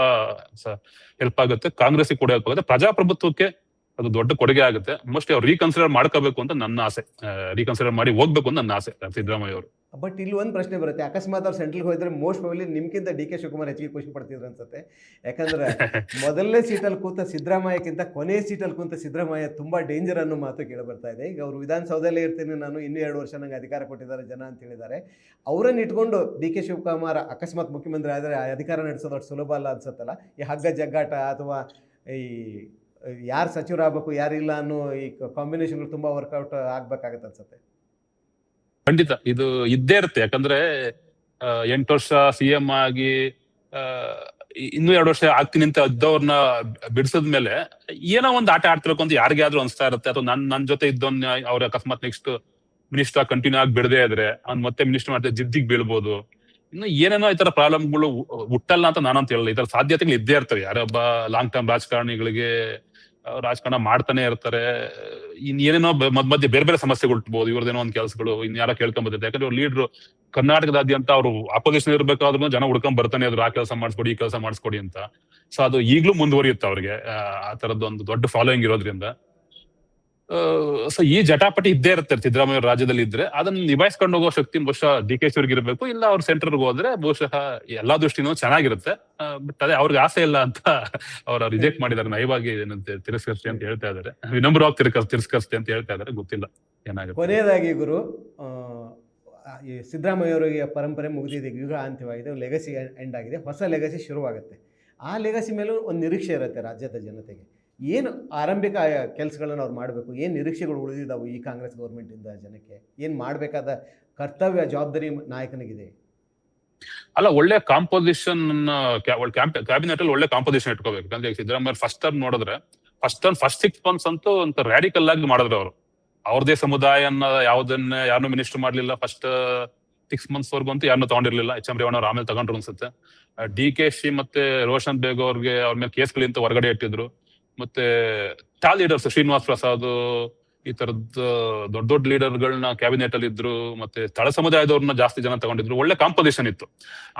ಹೆಲ್ಪ್ ಆಗುತ್ತೆ, ಕಾಂಗ್ರೆಸ್ಗೆ ಕೂಡ ಹೆಲ್ಪ್ ಆಗುತ್ತೆ, ಪ್ರಜಾಪ್ರಭುತ್ವಕ್ಕೆ ಅದು ದೊಡ್ಡ ಕೊಡುಗೆ ಆಗುತ್ತೆ. ಮೋಸ್ಟ್ಲಿ ಅವ್ರು ರೀಕನ್ಸಿಡರ್ ಮಾಡ್ಕೋಬೇಕು ಅಂತ ನನ್ನ ಆಸೆ, ರೀಕನ್ಸಿಡರ್ ಮಾಡಿ ಹೋಗ್ಬೇಕು ಅಂತ ನನ್ನ ಆಸೆ ಸಿದ್ದರಾಮಯ್ಯ ಅವರು. ಬಟ್ ಇಲ್ಲಿ ಒಂದು ಪ್ರಶ್ನೆ ಬರುತ್ತೆ, ಅಕಸ್ಮಾತ್ ಅವ್ರು ಸೆಂಟ್ರಲ್ಗೆ ಹೋಗಿದ್ರೆ ಮೋಸ್ಟ್ ಪ್ರಾಬಬ್ಲಿ ನಿಮ್ಗಿಂತ DK ಶಿವಕುಮಾರ್ ಹೆಚ್ಚಿಗೆ ಖುಷಿ ಪಡ್ತಿದ್ರು ಅನ್ಸುತ್ತೆ. ಯಾಕಂದ್ರೆ ಮೊದಲನೇ ಸೀಟಲ್ಲಿ ಕೂತ ಸಿದ್ದರಾಮಯ್ಯಕ್ಕಿಂತ ಕೊನೆ ಸೀಟಲ್ಲಿ ಕೂತ ಸಿದ್ದರಾಮಯ್ಯ ತುಂಬಾ ಡೇಂಜರ್ ಅನ್ನೋ ಮಾತು ಕೇಳಿ ಬರ್ತಾ ಇದೆ. ಈಗ ಅವರು ವಿಧಾನಸೌಧಲ್ಲೇ ಇರ್ತೀನಿ ನಾನು, ಇನ್ನೂ 2 ವರ್ಷ ನಂಗೆ ಅಧಿಕಾರ ಕೊಟ್ಟಿದ್ದಾರೆ ಜನ ಅಂತ ಹೇಳಿದ್ದಾರೆ. ಅವರನ್ನು ಇಟ್ಕೊಂಡು DK ಶಿವಕುಮಾರ್ ಅಕಸ್ಮಾತ್ ಮುಖ್ಯಮಂತ್ರಿ ಆದರೆ ಅಧಿಕಾರ ನಡೆಸೋದು ಅಷ್ಟು ಸುಲಭ ಅಲ್ಲ ಅನ್ಸುತ್ತಲ್ಲ. ಈ ಹಗ್ಗ ಜಗ್ಗಾಟ ಅಥವಾ ಈ ಯಾರು ಸಚಿವರಾಗಬೇಕು ಯಾರಿಲ್ಲ ಅನ್ನೋ ಈ ಕಾಂಬಿನೇಷನ್ಗಳು ತುಂಬಾ ವರ್ಕೌಟ್ ಆಗ್ಬೇಕಾಗತ್ತೆ ಅನ್ಸುತ್ತೆ. ಖಂಡಿತ ಇದು ಇದ್ದೇ ಇರುತ್ತೆ. ಯಾಕಂದ್ರೆ 8 ವರ್ಷ CM ಆಗಿ ಇನ್ನೂ 2 ವರ್ಷ ಆಗ್ತೀನಿ ಅಂತ ಇದ್ದವ್ರನ್ನ ಬಿಡಿಸಿದ್ಮೇಲೆ ಏನೋ ಒಂದು ಆಟ ಆಡ್ತಿರ್ಬೇಕು ಅಂತ ಯಾರಿಗೆ ಆದ್ರೂ ಅನ್ಸ್ತಾ ಇರುತ್ತೆ. ಅಥವಾ ನನ್ ಜೊತೆ ಇದ್ದವನ್ನ ಅವ್ರ ಅಕಸ್ಮಾತ್ ನೆಕ್ಸ್ಟ್ ಮಿನಿಸ್ಟರ್ ಕಂಟಿನ್ಯೂ ಆಗಿ ಬಿಡದೇ ಇದ್ರೆ ಅವ್ನ್ ಮತ್ತೆ ಮಿನಿಸ್ಟರ್ ಮಾಡ್ತಾ ಜಿದ್ದಿಗೆ ಬೀಳ್ಬೋದು. ಇನ್ನು ಏನೇನೋ ಈ ತರ ಪ್ರಾಬ್ಲಮ್ಗಳು ಹುಟ್ಟಲ್ಲ ಅಂತ ನಾನಂತ ಹೇಳಲ್ಲ. ಈ ತರ ಸಾಧ್ಯತೆಗಳು ಇದ್ದೇ ಇರ್ತವೆ. ಯಾರೊಬ್ಬ ಲಾಂಗ್ ಟರ್ಮ್ ರಾಜಕಾರಣಿಗಳಿಗೆ ರಾಜಕಾರಣ ಮಾಡ್ತಾನೆ ಇರ್ತಾರೆ. ಏನೇನೋ ಮಧ್ಯೆ ಬೇರೆ ಬೇರೆ ಸಮಸ್ಯೆಗಳು ಇರ್ಬೋದು, ಇವ್ರದೇನೋ ಒಂದ್ ಕೆಲಸಗಳು ಇನ್ಯಾರ ಕೇಳ್ಕೊಂಬರ್ತೈತೆ. ಯಾಕಂದ್ರೆ ಇವ್ರು ಲೀಡ್ರು ಕರ್ನಾಟಕದಾದ್ಯಂತ ಅವ್ರು ಅಪೋಸಿಷನ್ ಇರ್ಬೇಕಾದ್ರೂ ಜನ ಹುಡ್ಕೊಂಡ್ ಬರ್ತಾನೆ ಇದ್ರು, ಆ ಕೆಲಸ ಮಾಡಿಸ್ಕೊಡಿ ಈ ಕೆಲಸ ಮಾಡಿಸ್ಕೊಡಿ ಅಂತ. ಸೊ ಅದು ಈಗ್ಲೂ ಮುಂದುವರಿಯುತ್ತೆ ಅವ್ರಿಗೆ, ಆ ತರದ್ದು ಒಂದು ದೊಡ್ಡ ಫಾಲೋಯಿಂಗ್ ಇರೋದ್ರಿಂದ. ಸೊ ಈ ಜಟಾಪಟಿ ಇದ್ದೇ ಇರುತ್ತೆ ಸಿದ್ದರಾಮಯ್ಯ ರಾಜ್ಯದಲ್ಲಿ ಇದ್ರೆ. ಅದನ್ನ ನಿಭಾಯಿಸ್ಕೊಂಡು ಹೋಗೋ ಶಕ್ತಿ ಬಹುಶಃ DK ಶಿವರಿಗೆ ಇರಬೇಕು. ಇಲ್ಲ ಅವ್ರ ಸೆಂಟರ್ಗೆ ಹೋದ್ರೆ ಬಹುಶಃ ಎಲ್ಲಾ ದೃಷ್ಟಿನೂ ಚೆನ್ನಾಗಿರುತ್ತೆ. ಬಟ್ ಅದೇ ಅವ್ರಿಗೆ ಆಸೆ ಇಲ್ಲ ಅಂತ ಅವ್ರ ರಿಜೆಕ್ಟ್ ಮಾಡಿದಾರೆ, ನಯವಾಗಿ ಏನಂತೆ ತಿರಸ್ಕರಿಸಿ ಅಂತ ಹೇಳ್ತಾ ಇದಾರೆ, ವಿನಮ್ರವಾಗಿ ತಿರಸ್ಕರಿಸಿ ಅಂತ ಹೇಳ್ತಾ ಇದಾರೆ. ಗೊತ್ತಿಲ್ಲ ಏನಾಗುತ್ತೆ. ಕೊನೆಯದಾಗಿ ಗುರು, ಈ ಸಿದ್ದರಾಮಯ್ಯ ಅವರಿಗೆ ಪರಂಪರೆ ಮುಗಿದಿದೆ, ಯುಗ ಅಂತ್ಯವಾಗಿದೆ, ಲೆಗಸಿ ಎಂಡ್ ಆಗಿದೆ, ಹೊಸ ಲೆಗಸಿ ಶುರುವಾಗುತ್ತೆ. ಆ ಲೆಗಸಿ ಮೇಲೂ ಒಂದು ನಿರೀಕ್ಷೆ ಇರುತ್ತೆ ರಾಜ್ಯದ ಜನತೆಗೆ. ಏನು ಆರಂಭಿಕ ಕೆಲಸಗಳನ್ನು ಅವ್ರು ಮಾಡಬೇಕು, ಏನು ನಿರೀಕ್ಷೆಗಳು ಉಳಿದಿದ್ದಾವೆ ಈ ಕಾಂಗ್ರೆಸ್ ಗೌರ್ಮೆಂಟಿಂದ ಜನಕ್ಕೆ, ಏನು ಮಾಡಬೇಕಾದ ಕರ್ತವ್ಯ ಜವಾಬ್ದಾರಿ ನಾಯಕನಿಗಿದೆ? ಅಲ್ಲ, ಒಳ್ಳೆ ಕಾಂಪೋಸಿಷನ್ ಕ್ಯಾಬಿನೆಟ್ ಅಲ್ಲಿ ಒಳ್ಳೆ ಕಾಂಪೋಸಿಷನ್ ಇಟ್ಕೋಬೇಕು. ಯಾಕಂದ್ರೆ ಸಿದ್ದರಾಮಯ್ಯ ಫಸ್ಟ್ ಟರ್ಮ್ ನೋಡಿದ್ರೆ ಫಸ್ಟ್ 6 ಮಂತ್ಸ್ ಅಂತೂ ಒಂದು ರ್ಯಾಡಿಕಲ್ ಆಗಿ ಮಾಡಿದ್ರು ಅವರು. ಅವ್ರದೇ ಸಮುದಾಯನ ಯಾರನ್ನೂ ಮಿನಿಸ್ಟರ್ ಮಾಡ್ಲಿಲ್ಲ. ಫಸ್ಟ್ 6 ಮಂತ್ಸ್ ವರ್ಗು ಅಂತೂ ಯಾರನ್ನೂ ತಗೊಂಡಿರ್ಲಿಲ್ಲ. HM ರೇವಣ್ಣ ಅವ್ರು ಆಮೇಲೆ ತಗೊಂಡ್ರು ಅನ್ಸುತ್ತೆ. DK ಮತ್ತೆ ರೋಷನ್ ಬೇಗ್ ಅವ್ರಿಗೆ ಅವ್ರ ಮೇಲೆ ಕೇಸ್ಗಳಿಂತ ಹೊರಗಡೆ ಇಟ್ಟಿದ್ರು. ಮತ್ತೆ ಟಾಲ್ ಲೀಡರ್ಸ್ ಶ್ರೀನಿವಾಸ್ ಪ್ರಸಾದ್ ಈ ತರದ ದೊಡ್ಡ ದೊಡ್ಡ ಲೀಡರ್ಗಳನ್ನ ಕ್ಯಾಬಿನೆಟ್ ಅಲ್ಲಿ ಇದ್ರು. ಮತ್ತೆ ತಳ ಸಮುದಾಯದವ್ರನ್ನ ಜಾಸ್ತಿ ಜನ ತಗೊಂಡಿದ್ರು. ಒಳ್ಳೆ ಕಾಂಪೋಸಿಷನ್ ಇತ್ತು.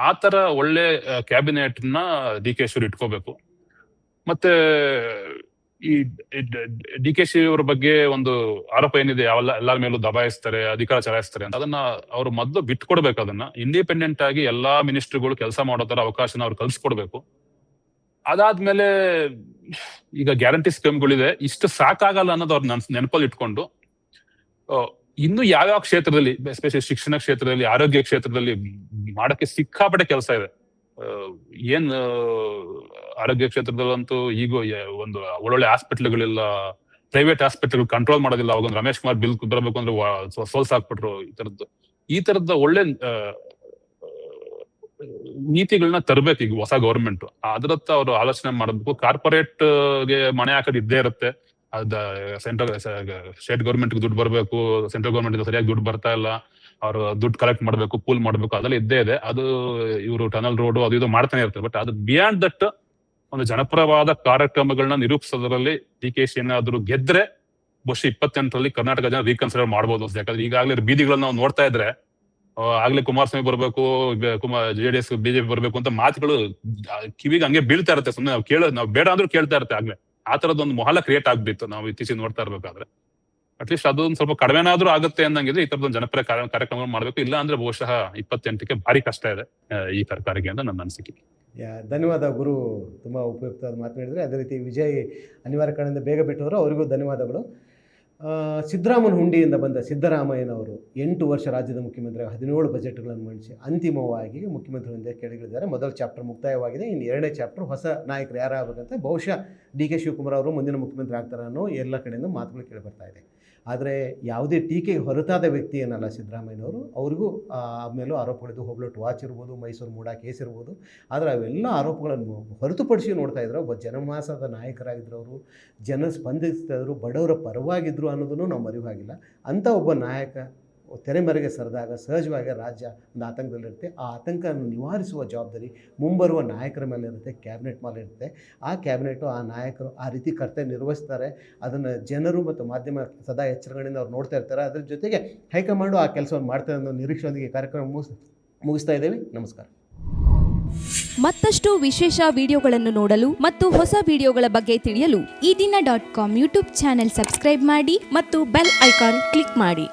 ಆ ತರ ಒಳ್ಳೆ ಕ್ಯಾಬಿನೆಟ್ ನ DK ಇಟ್ಕೋಬೇಕು. ಮತ್ತೆ ಈ DK ಅವರ ಬಗ್ಗೆ ಒಂದು ಆರೋಪ ಏನಿದೆ, ಎಲ್ಲರ ಮೇಲೂ ದಬಾಯಿಸ್ತಾರೆ, ಅಧಿಕಾರ ಚಲಾಯಿಸ್ತಾರೆ ಅಂತ, ಅದನ್ನ ಅವ್ರು ಮೊದಲು ಬಿಟ್ಕೊಡ್ಬೇಕು. ಅದನ್ನ ಇಂಡಿಪೆಂಡೆಂಟ್ ಆಗಿ ಎಲ್ಲಾ ಮಿನಿಸ್ಟರ್ಗಳು ಕೆಲಸ ಮಾಡೋ ತರ ಅವಕಾಶನ ಅವ್ರು ಕಲ್ಸ್ಕೊಡ್ಬೇಕು. ಅದಾದ್ಮೇಲೆ ಈಗ ಗ್ಯಾರಂಟಿ ಸ್ಕೀಮ್ಗಳಿದೆ, ಇಷ್ಟು ಸಾಕಾಗಲ್ಲ ಅನ್ನೋದು ಅವ್ರ ನೆನಪಲ್ಲಿ ಇಟ್ಕೊಂಡು ಇನ್ನು ಯಾವ್ಯಾವ ಕ್ಷೇತ್ರದಲ್ಲಿ, ಎಸ್ಪೆಷಲಿ ಶಿಕ್ಷಣ ಕ್ಷೇತ್ರದಲ್ಲಿ, ಆರೋಗ್ಯ ಕ್ಷೇತ್ರದಲ್ಲಿ ಮಾಡಕ್ಕೆ ಸಿಕ್ಕಾಪಟ್ಟೆ ಕೆಲಸ ಇದೆ. ಆರೋಗ್ಯ ಕ್ಷೇತ್ರದಲ್ಲಂತೂ ಈಗ ಒಂದು ಒಳ್ಳೊಳ್ಳೆ ಹಾಸ್ಪಿಟ್ಲ್ಗಳಿಲ್ಲ, ಪ್ರೈವೇಟ್ ಹಾಸ್ಪಿಟಲ್ ಕಂಟ್ರೋಲ್ ಮಾಡೋದಿಲ್ಲ. ಅವಾಗ ರಮೇಶ್ ಕುಮಾರ್ ಬಿಲ್ ಬರಬೇಕು ಅಂದ್ರೆ ಸೋಲ್ಸಾಕ್ಬಿಟ್ರು. ಈ ತರದ ಒಳ್ಳೆ ನೀತಿಗಳನ್ನ ತರಬೇಕು ಈಗ ಹೊಸ ಗೌರ್ಮೆಂಟ್. ಅದ್ರತ್ತ ಅವ್ರು ಆಲೋಚನೆ ಮಾಡಬೇಕು. ಕಾರ್ಪೊರೇಟ್ ಗೆ ಮನೆ ಹಾಕೋದು ಇದ್ದೇ ಇರುತ್ತೆ. ಅದ ಸ್ಟೇಟ್ ಗೌರ್ಮೆಂಟ್ ದುಡ್ಡು ಬರ್ಬೇಕು, ಸೆಂಟ್ರಲ್ ಗೌರ್ಮೆಂಟ್ ಸರಿಯಾಗಿ ದುಡ್ಡು ಬರ್ತಾ ಇಲ್ಲ, ಅವ್ರು ದುಡ್ಡು ಕಲೆಕ್ಟ್ ಮಾಡ್ಬೇಕು, ಪೂಲ್ ಮಾಡ್ಬೇಕು, ಅದೆಲ್ಲ ಇದ್ದೇ ಇದೆ. ಅದು ಇವರು ಟನಲ್ ರೋಡ್ ಅದು ಇದು ಮಾಡ್ತಾನೆ ಇರ್ತಾರೆ. ಬಟ್ ಅದು ಬಿಯಾಂಡ್ ದಟ್ ಒಂದು ಜನಪರವಾದ ಕಾರ್ಯಕ್ರಮಗಳನ್ನ ನಿರೂಪಿಸೋದ್ರಲ್ಲಿ DK ಏನಾದ್ರು ಗೆದ್ರೆ ಬಹುಶಃ 28ರಲ್ಲಿ ಕರ್ನಾಟಕ ಜನ ರೀಕನ್ಸಿಡರ್ ಮಾಡ್ಬೋದು. ಯಾಕಂದ್ರೆ ಈಗಾಗಲೇ ಬೀದಿಗಳನ್ನ ನಾವು ನೋಡ್ತಾ ಇದ್ರೆ, ಆಗ್ಲೇ ಕುಮಾರಸ್ವಾಮಿ ಬರ್ಬೇಕು, JDS BJP ಬರ್ಬೇಕು ಅಂತ ಮಾತುಗಳು ಕಿವಿಗೆ ಹಂಗೆ ಬೀಳ್ತಾ ಇರುತ್ತೆ. ಸುಮ್ಮನೆ ನಾವು ಬೇಡ ಅಂದ್ರೂ ಕೇಳ್ತಾ ಇರುತ್ತೆ. ಆಗ್ಲೇ ಆ ತರದೊಂದು ಮೊಹಲ ಕ್ರಿಯೇಟ್ ಆಗ್ಬಿತ್ತು ನಾವು ಇತ್ತೀಚೆಗೆ ನೋಡ್ತಾ ಇರ್ಬೇಕಾದ್ರೆ. ಅಟ್ಲೀಸ್ಟ್ ಅದೊಂದು ಸ್ವಲ್ಪ ಕಡಿಮೆನಾದ್ರೂ ಆಗುತ್ತೆ ಅನ್ನಂಗಿದ್ರೆ ಈ ತರದೊಂದು ಜನಪ್ರಿಯ ಕಾರ್ಯಕ್ರಮ ಮಾಡ್ಬೇಕು. ಇಲ್ಲ ಅಂದ್ರೆ ಬಹುಶಃ 28ಕ್ಕೆ ಭಾರಿ ಕಷ್ಟ ಇದೆ ಈ ಸರ್ಕಾರಕ್ಕೆ ಅಂತ ನನ್ನ ಅನಿಸಿಕೆ. ಧನ್ಯವಾದ ಗುರು, ತುಂಬಾ ಉಪಯುಕ್ತವಾದ ಮಾತನಾಡಿದ್ರೆ. ಅದೇ ರೀತಿ ವಿಜಯ್ ಅನಿವಾರ್ಯ ಕಾರಣದಿಂದ ಬೇಗ ಬಿಟ್ಟವರು, ಅವರಿಗೂ ಧನ್ಯವಾದಗಳು. ಸಿದ್ದರಾಮನ ಹುಂಡಿಯಿಂದ ಬಂದ ಸಿದ್ದರಾಮಯ್ಯನವರು 8 ವರ್ಷ ರಾಜ್ಯದ ಮುಖ್ಯಮಂತ್ರಿ, 17 ಬಜೆಟ್ಗಳನ್ನು ಮಂಡಿಸಿ ಅಂತಿಮವಾಗಿ ಮುಖ್ಯಮಂತ್ರಿಗಳಿಂದ ಕೆಳಗಿಳಿದ್ದಾರೆ. ಮೊದಲ ಚಾಪ್ಟರ್ ಮುಕ್ತಾಯವಾಗಿದೆ. ಇನ್ನು 2ನೇ ಚಾಪ್ಟರ್ ಹೊಸ ನಾಯಕರು ಯಾರಾಗಬೇಕಂತ. ಬಹುಶಃ DK ಶಿವಕುಮಾರ್ ಅವರು ಮುಂದಿನ ಮುಖ್ಯಮಂತ್ರಿ ಆಗ್ತಾರೆ ಅನ್ನೋ ಎಲ್ಲ ಕಡೆಯಿಂದ ಮಾತುಗಳು ಕೇಳಿಬರ್ತಾ ಇದೆ. ಆದರೆ ಯಾವುದೇ ಟೀಕೆಗೆ ಹೊರತಾದ ವ್ಯಕ್ತಿ ಏನಲ್ಲ ಸಿದ್ದರಾಮಯ್ಯನವರು. ಅವ್ರಿಗೂ ಮೇಲೂ ಆರೋಪಗಳಿದ್ದು, ಹೋಬ್ಳಟ್ ವಾಚ್ ಇರ್ಬೋದು, ಮೈಸೂರು ಮೂಡಾ ಕೇಸ್ ಇರ್ಬೋದು. ಆದರೆ ಅವೆಲ್ಲ ಆರೋಪಗಳನ್ನು ಹೊರತುಪಡಿಸಿ ನೋಡ್ತಾ ಇದ್ರು. ಒಬ್ಬ ಜನಮಾಸದ ನಾಯಕರಾಗಿದ್ದರು ಅವರು, ಜನ ಸ್ಪಂದಿಸ್ತಿದ್ರು, ಬಡವರ ಪರವಾಗಿದ್ದರು ಅನ್ನೋದನ್ನು ನಾವು ಮರೆಯುವಾಗಿಲ್ಲ. ಅಂಥ ಒಬ್ಬ ನಾಯಕ ತೆರೆಮರೆಗೆ ಸರಿದಾಗ ಸಹಜವಾಗಿ ರಾಜ್ಯ ಒಂದು ಆತಂಕದಲ್ಲಿರುತ್ತೆ. ಆ ಆತಂಕವನ್ನು ನಿವಾರಿಸುವ ಜವಾಬ್ದಾರಿ ಮುಂಬರುವ ನಾಯಕರ ಮೇಲೆ ಇರುತ್ತೆ, ಕ್ಯಾಬಿನೆಟ್ ಮೇಲೆ ಇರುತ್ತೆ. ಆ ಕ್ಯಾಬಿನೆಟು, ಆ ನಾಯಕರು ಆ ರೀತಿ ಕರ್ತವ್ಯ ನಿರ್ವಹಿಸ್ತಾರೆ. ಅದನ್ನು ಜನರು ಮತ್ತು ಮಾಧ್ಯಮ ಸದಾ ಎಚ್ಚರಗಳಿಂದ ಅವ್ರು ನೋಡ್ತಾ ಇರ್ತಾರೆ. ಅದರ ಜೊತೆಗೆ ಹೈಕಮಾಂಡು ಆ ಕೆಲಸವನ್ನು ಮಾಡ್ತಾರೆ ಅನ್ನೋ ನಿರೀಕ್ಷೆಯೊಂದಿಗೆ ಕಾರ್ಯಕ್ರಮ ಮುಗಿಸ್ತಾ ಇದ್ದೇವೆ. ನಮಸ್ಕಾರ. ಮತ್ತಷ್ಟು ವಿಶೇಷ ವಿಡಿಯೋಗಳನ್ನು ನೋಡಲು ಮತ್ತು ಹೊಸ ವಿಡಿಯೋಗಳ ಬಗ್ಗೆ ತಿಳಿಯಲು ಈ ದಿನ .com ಯೂಟ್ಯೂಬ್ ಚಾನೆಲ್ ಸಬ್ಸ್ಕ್ರೈಬ್ ಮಾಡಿ ಮತ್ತು ಬೆಲ್ ಐಕಾನ್ ಕ್ಲಿಕ್ ಮಾಡಿ.